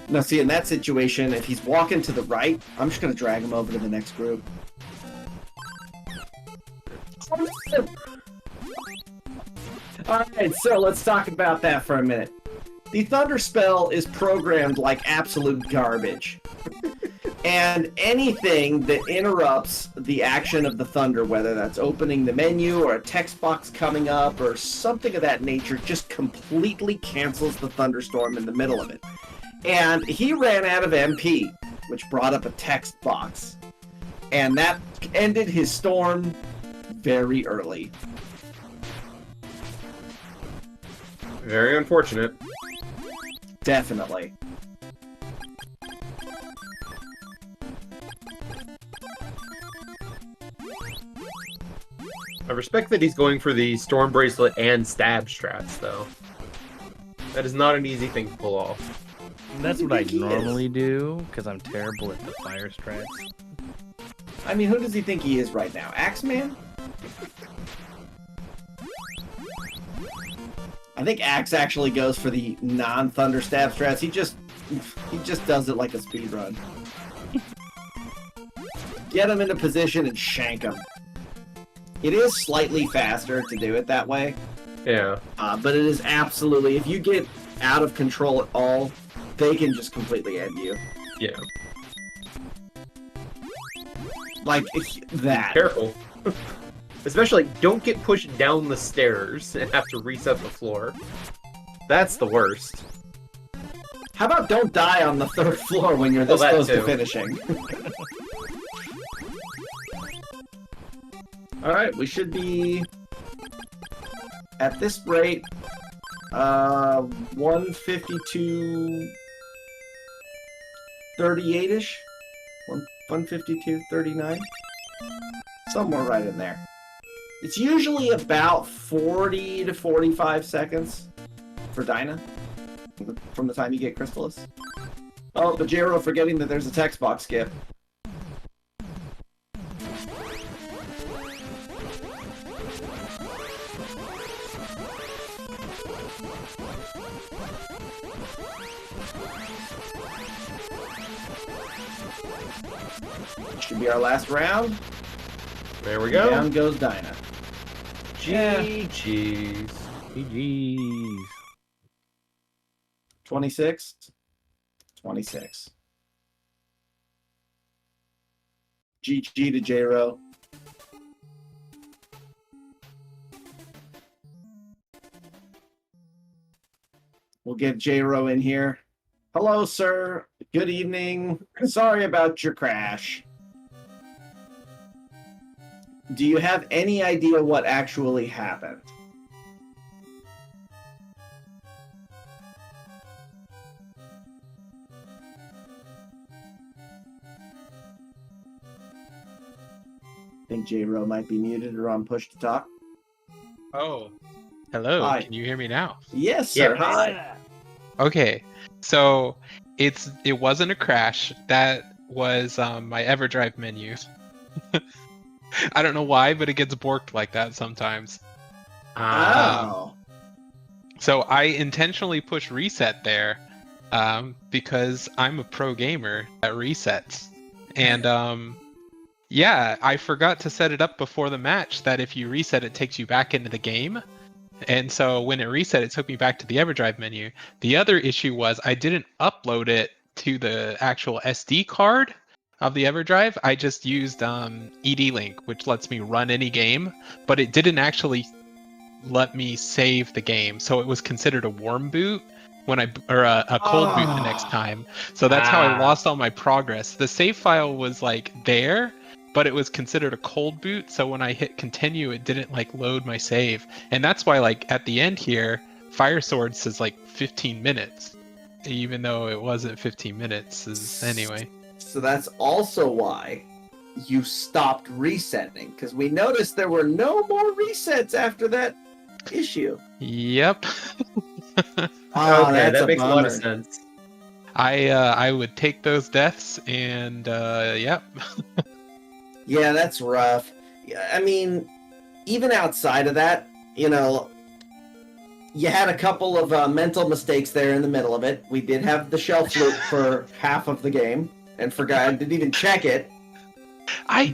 Now, see, in that situation, if he's walking to the right, I'm just going to drag him over to the next group. Alright, so let's talk about that for a minute. The Thunder Spell is programmed like absolute garbage. And anything that interrupts the action of the Thunder, whether that's opening the menu or a text box coming up or something of that nature, just completely cancels the Thunderstorm in the middle of it. And he ran out of MP, which brought up a text box. And that ended his storm very early. Very unfortunate. Definitely. I respect that he's going for the Storm Bracelet and Stab strats, though. That is not an easy thing to pull off. That's what I normally do, because I'm terrible at the fire strats. I mean, who does he think he is right now? Axeman? I think Axe actually goes for the non-Thunder Stab strats. He just does it like a speedrun. Get him into position and shank him. It is slightly faster to do it that way. Yeah. But it is absolutely, if you get out of control at all, they can just completely end you. Yeah. Like, that. Careful. Especially, don't get pushed down the stairs and have to reset the floor. That's the worst. How about don't die on the third floor when you're this close to finishing? Alright, we should be at this rate 152 38-ish? 152 39? Somewhere right in there. It's usually about 40 to 45 seconds for Dinah from the time you get Crystalis. Oh, but J-Ro forgetting that there's a text box skip. Should be our last round. There we go. Down goes Dinah. GG's. GG's. 26. 26. GG to J-Ro. We'll get J-Ro in here. Hello, sir. Good evening. Sorry about your crash. Do you have any idea what actually happened? think J-Ro might be muted or on push to talk. Oh, hello. Hi. Can you hear me now? Yes, sir. Yeah. Hi. Okay, so it wasn't a crash. That was my EverDrive menu. I don't know why, but it gets borked like that sometimes. Oh. So I intentionally push reset there because I'm a pro gamer at resets. And yeah, I forgot to set it up before the match that if you reset, it takes you back into the game. And so when it reset, it took me back to the EverDrive menu. The other issue was I didn't upload it to the actual SD card of the EverDrive. I just used ED-Link, which lets me run any game, but it didn't actually let me save the game. So it was considered a warm boot or a cold boot the next time. So that's how I lost all my progress. The save file was like there, but it was considered a cold boot, so when I hit continue, it didn't like load my save. And that's why like at the end here, Fire Sword says like 15 minutes, even though it wasn't 15 minutes anyway. So that's also why you stopped resetting, because we noticed there were no more resets after that issue. Yep. Okay, That's that a makes a lot of bummer. sense. I would take those deaths and yep. Yeah, that's rough. Yeah, I mean, even outside of that, you know, you had a couple of mental mistakes there in the middle of it. We did have the shell flute for half of the game, and forgot, didn't even check it. I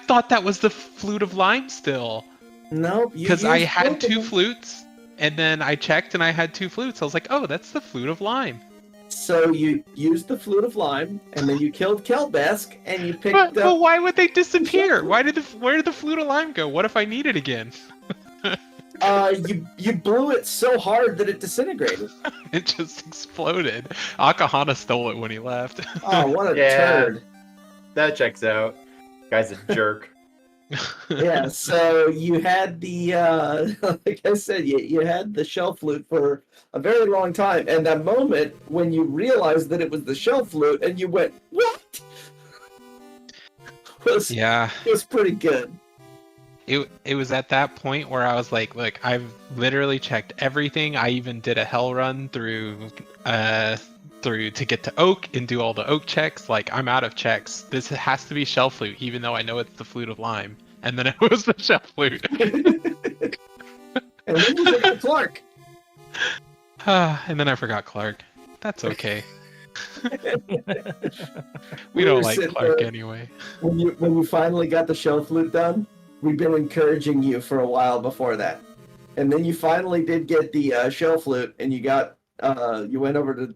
thought that was the Flute of Lime still. Nope. Because I had two flutes, and then I checked and I had two flutes. I was like, oh, that's the Flute of Lime. So you used the Flute of Lime, and then you killed Kelbesk, and you picked But up... why would they disappear? Where did the Flute of Lime go? What if I need it again? You blew it so hard that it disintegrated. It just exploded. Akahana stole it when he left. Oh, what a Yeah. turd. That checks out. Guy's a jerk. Yeah, so you had the, like I said, you had the shell flute for a very long time, and that moment when you realized that it was the shell flute, and you went, what? Yeah. It was pretty good. It was at that point where I was like, look, I've literally checked everything. I even did a hell run through to get to Oak and do all the Oak checks. Like, I'm out of checks. This has to be Shell Flute, even though I know it's the Flute of Lime. And then it was the Shell Flute. And then you forgot Clark. And then I forgot Clark. That's okay. We were don't like sitting Clark there- anyway. When you finally got the shell flute done, we've been encouraging you for a while before that. And then you finally did get the shell flute, and you went over to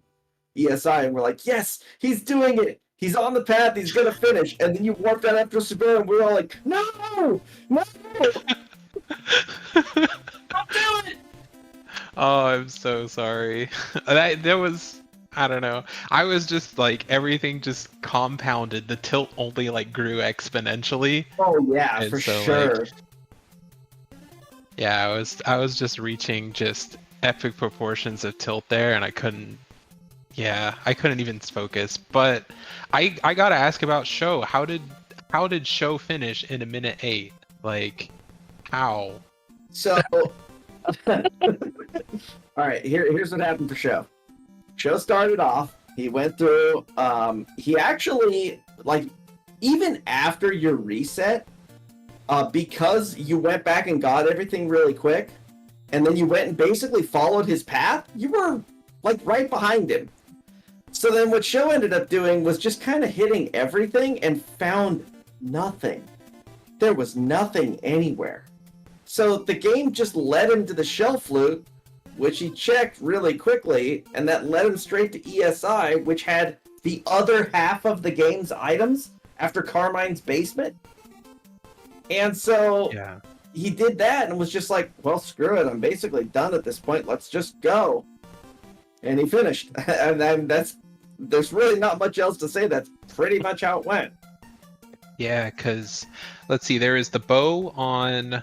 ESI, and we're like, yes, he's doing it. He's on the path. He's going to finish. And then you warped out after Sabura, and we were all like, no! No! Don't do it! Oh, I'm so sorry. There was, I don't know. I was just like, everything just compounded. The tilt only like grew exponentially. Oh, yeah, And for so, sure. like, Yeah, I was just reaching just epic proportions of tilt there, and I couldn't even focus. But I gotta ask about Sho. How did Sho finish in 1:08? Like, how? So, all right, here's what happened for Sho. Sho started off, he went through, he actually, like, even after your reset, because you went back and got everything really quick, and then you went and basically followed his path, you were, like, right behind him. So then what Sho ended up doing was just kind of hitting everything and found nothing. There was nothing anywhere. So the game just led him to the shell flute, which he checked really quickly, and that led him straight to ESI, which had the other half of the game's items after Carmine's basement. And so Yeah. he did that and was just like, well, screw it. I'm basically done at this point. Let's just go. And he finished. And then there's really not much else to say. That's pretty much how it went. Yeah, because let's see, there is the bow on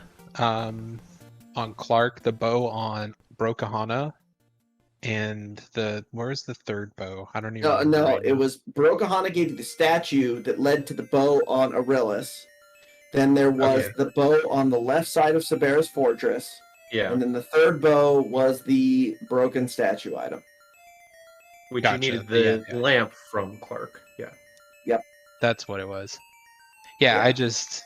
Clark, the bow on Brokahana, and where's the third bow? I don't even remember No, right it now. was Brokahana gave you the statue that led to the bow on Arillis. Then there was Okay. the bow on the left side of Sabera's fortress. Yeah, And then the third bow was the broken statue item. which Gotcha. you needed Yeah, the yeah. lamp from Clark. Yeah. That's what it was. Yeah, Yeah. I just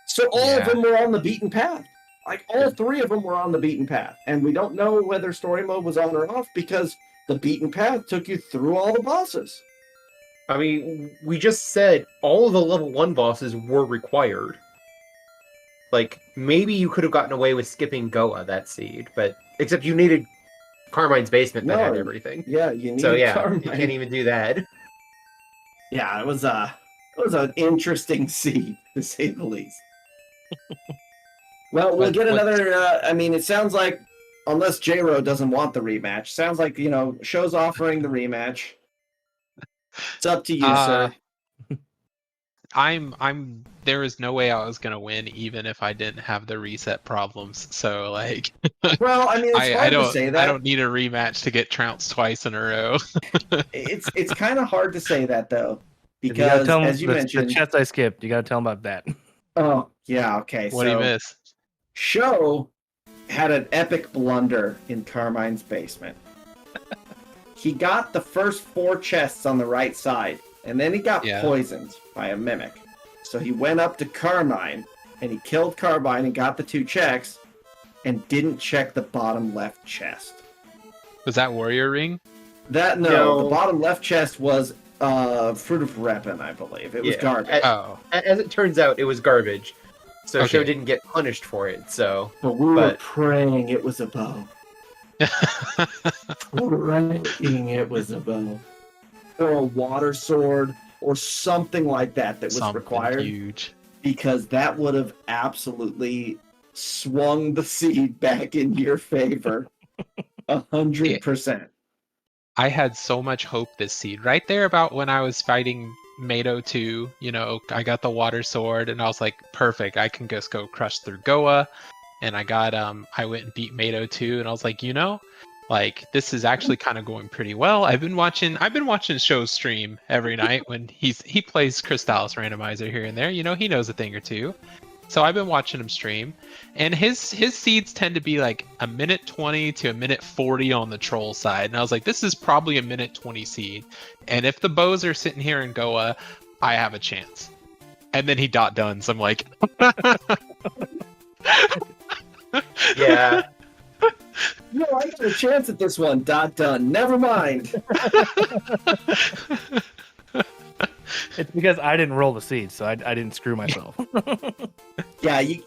So all of Yeah. them were on the beaten path. Like all three of them were on the beaten path. And we don't know whether story mode was on or off because the beaten path took you through all the bosses. I mean, we just said all of the level 1 bosses were required. Like, maybe you could have gotten away with skipping Goa, that seed, but except you needed Carmine's basement that had No. everything. Yeah, you need So yeah, Carmine. you can't even do that. Yeah, it was an interesting scene, to say the least. Well, we'll get another. I mean, it sounds like, unless J-Ro doesn't want the rematch, sounds like Show's offering the rematch. It's up to you, sir. There is no way I was gonna win even if I didn't have the reset problems. So like Well, I mean, it's hard to say that. I don't need a rematch to get trounced twice in a row. It's kind of hard to say that though, You gotta because tell 'em as you mentioned, the chest I skipped. You gotta tell them about that. oh yeah, okay. What do you miss? Show had an epic blunder in Carmine's basement. He got the first 4 chests on the right side, and then he got poisoned by a mimic. So he went up to Carmine, and he killed Carmine and got the 2 checks, and didn't check the bottom left chest. Was that Warrior Ring? No, the bottom left chest was Fruit of Repin, I believe. It was garbage. As it turns out, it was garbage. So Okay. Show didn't get punished for it, so... But we were praying it was a bow. Praying it was a bow. Or a water sword, or something like that was Something required. huge. Because that would have absolutely swung the seed back in your favor. 100%. I had so much hope this seed. Right there about when I was fighting Mato 2, I got the water sword and I was like, perfect, I can just go crush through Goa. And I got I went and beat Mato 2 and I was like, this is actually kind of going pretty well. I've been watching Show's stream every night when he plays Crystalis Randomizer here and there. He knows a thing or two. So I've been watching him stream, and his seeds tend to be like a minute 20 to a minute 40 on the troll side. And I was like, this is probably a minute 20 seed. And if the bows are sitting here in Goa, I have a chance. And then he done. So I'm like, Yeah. No, I got a chance at this one. Done. Never mind. It's because I didn't roll the seed, so I didn't screw myself. Yeah, you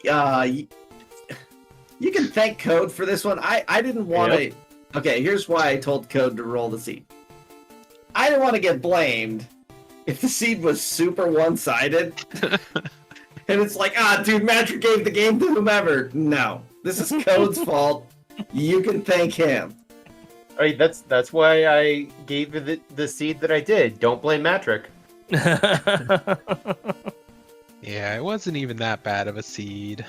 can thank Code for this one. I didn't want to... Okay, here's why I told Code to roll the seed. I didn't want to get blamed if the seed was super one-sided. And it's like, dude, Magic gave the game to whomever. No, this is Code's fault. You can thank him. All right, that's why I gave you the seed that I did. Don't blame Matrick. yeah, it wasn't even that bad of a seed.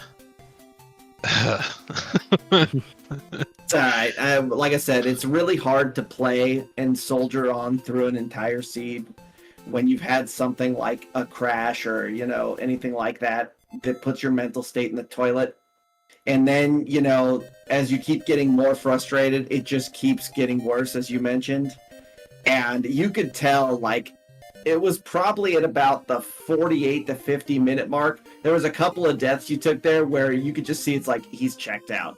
It's alright. Like I said, it's really hard to play and soldier on through an entire seed when you've had something like a crash or, anything like that puts your mental state in the toilet. And then, as you keep getting more frustrated, it just keeps getting worse, as you mentioned. And you could tell, it was probably at about the 48 to 50 minute mark. There was a couple of deaths you took there where you could just see it's like he's checked out.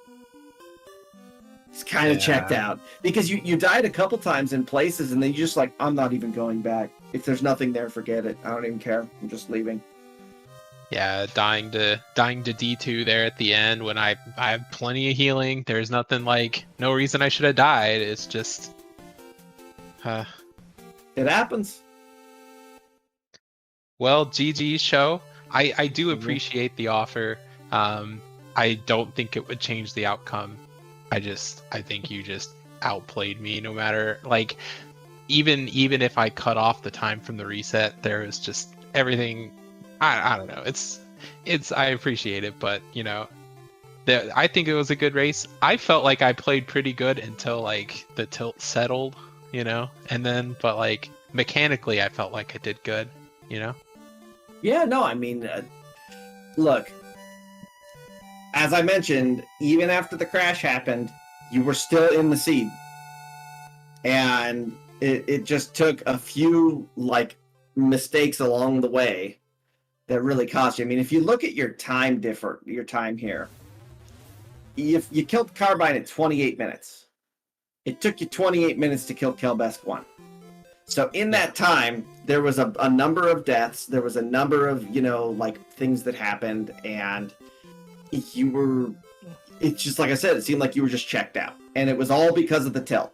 He's kind of checked out. Because you died a couple times in places and then you're just like, I'm not even going back. If there's nothing there, forget it. I don't even care. I'm just leaving. Yeah, dying to D2 there at the end when I have plenty of healing. There's nothing no reason I should have died. It's just It happens. Well, GG Show. I do appreciate the offer. I don't think it would change the outcome. I think you just outplayed me no matter even if I cut off the time from the reset, there was just everything. I don't know. It's I appreciate it, but I think it was a good race. I felt like I played pretty good until the tilt settled, and then but mechanically I felt like I did good, Yeah, no, I mean, look, as I mentioned, even after the crash happened, you were still in the seed. And it just took a few, like, mistakes along the way that really cost you. I mean, if you look at your time here, if you killed Carbine at 28 minutes, it took you 28 minutes to kill Kelbesk 1. So in that time, there was a number of deaths, there was a number of, like, things that happened, and you were, it's just like I said, it seemed like you were just checked out. And it was all because of the tilt.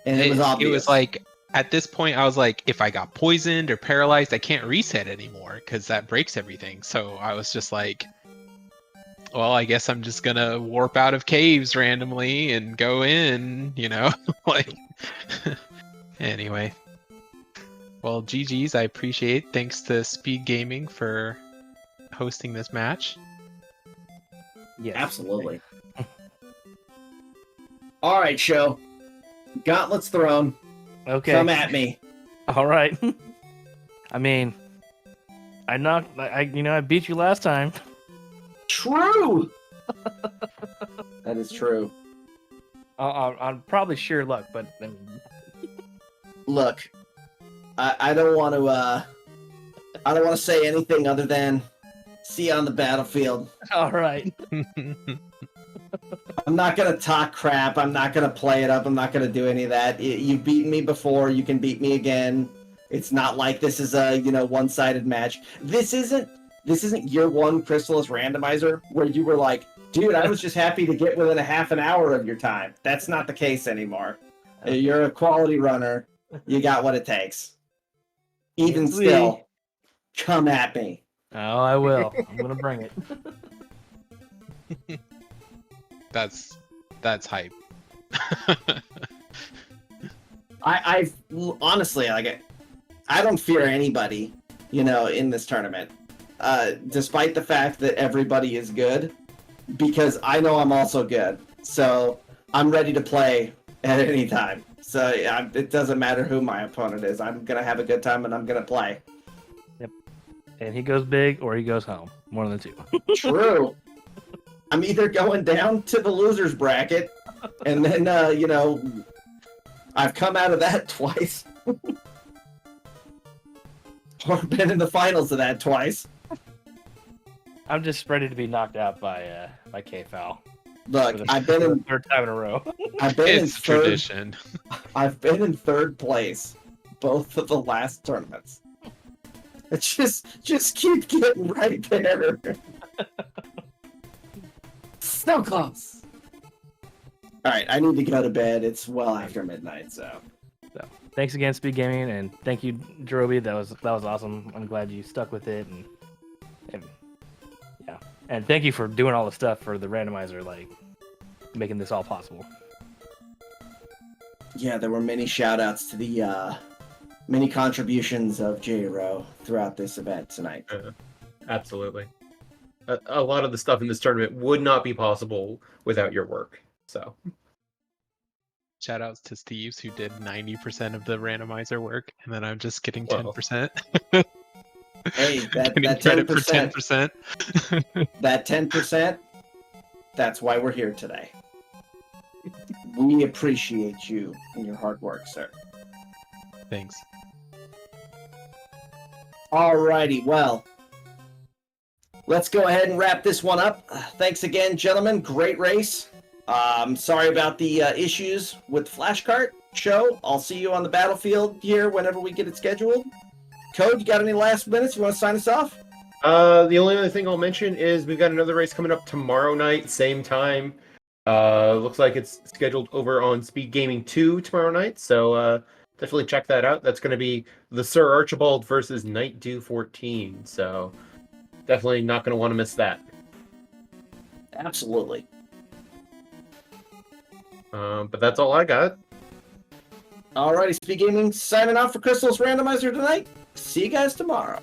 And it was obvious. It was like, at this point, I was like, if I got poisoned or paralyzed, I can't reset anymore because that breaks everything. So I was just like, well, I guess I'm just gonna warp out of caves randomly and go in, like. Anyway. Well, GG's, I appreciate. Thanks to Speedgaming for hosting this match. Yeah, absolutely. All right, show. Gauntlets thrown. Okay. Come at me. All right. I mean, I beat you last time. True. That is true. I'm probably sheer luck, but I mean... Look, I don't want to say anything other than see you on the battlefield. All right. I'm not gonna talk crap. I'm not gonna play it up. I'm not gonna do any of that. You've beaten me before. You can beat me again. It's not like this is a one-sided match. This isn't year one Crystalis randomizer where you were like, dude, I was just happy to get within a half an hour of your time. That's not the case anymore. You're a quality runner. You got what it takes. Even still, come at me. Oh, I will. I'm gonna bring it. That's hype. I honestly, like, I don't fear anybody, in this tournament, despite the fact that everybody is good, because I know I'm also good. So I'm ready to play at any time. So it doesn't matter who my opponent is. I'm gonna have a good time and I'm gonna play. Yep. And he goes big or he goes home. One of the two. True. I'm either going down to the losers bracket, and then I've come out of that twice, or been in the finals of that twice. I'm just ready to be knocked out by K-Foul. Look, I've been in third time in a row. It's tradition. I've been in third place both of the last tournaments. It's just keep getting right there. So close. All right, I need to go to bed. It's well after midnight, so thanks again, Speedgaming, and thank you, Jeroby. That was awesome. I'm glad you stuck with it, and yeah, and thank you for doing all the stuff for the randomizer, like making this all possible. Yeah, there were many shout-outs to the many contributions of JRO throughout this event tonight. Absolutely. A lot of the stuff in this tournament would not be possible without your work. So, shout outs to Steve's who did 90% of the randomizer work, and then I'm just getting 10%. Hey, that 10%. That 10%. That's why we're here today. We appreciate you and your hard work, sir. Thanks. Alrighty, well, let's go ahead and wrap this one up. Thanks again, gentlemen. Great race. Sorry about the issues with Flashcart show. I'll see you on the battlefield here whenever we get it scheduled. Code, you got any last minutes? You want to sign us off? The only other thing I'll mention is we've got another race coming up tomorrow night, same time. Looks like it's scheduled over on Speed Gaming 2 tomorrow night, so definitely check that out. That's going to be the Sir Archibald versus Night Dew 14, so definitely not going to want to miss that. Absolutely. But that's all I got. Alrighty, Speed Gaming signing off for Crystalis Randomizer tonight. See you guys tomorrow.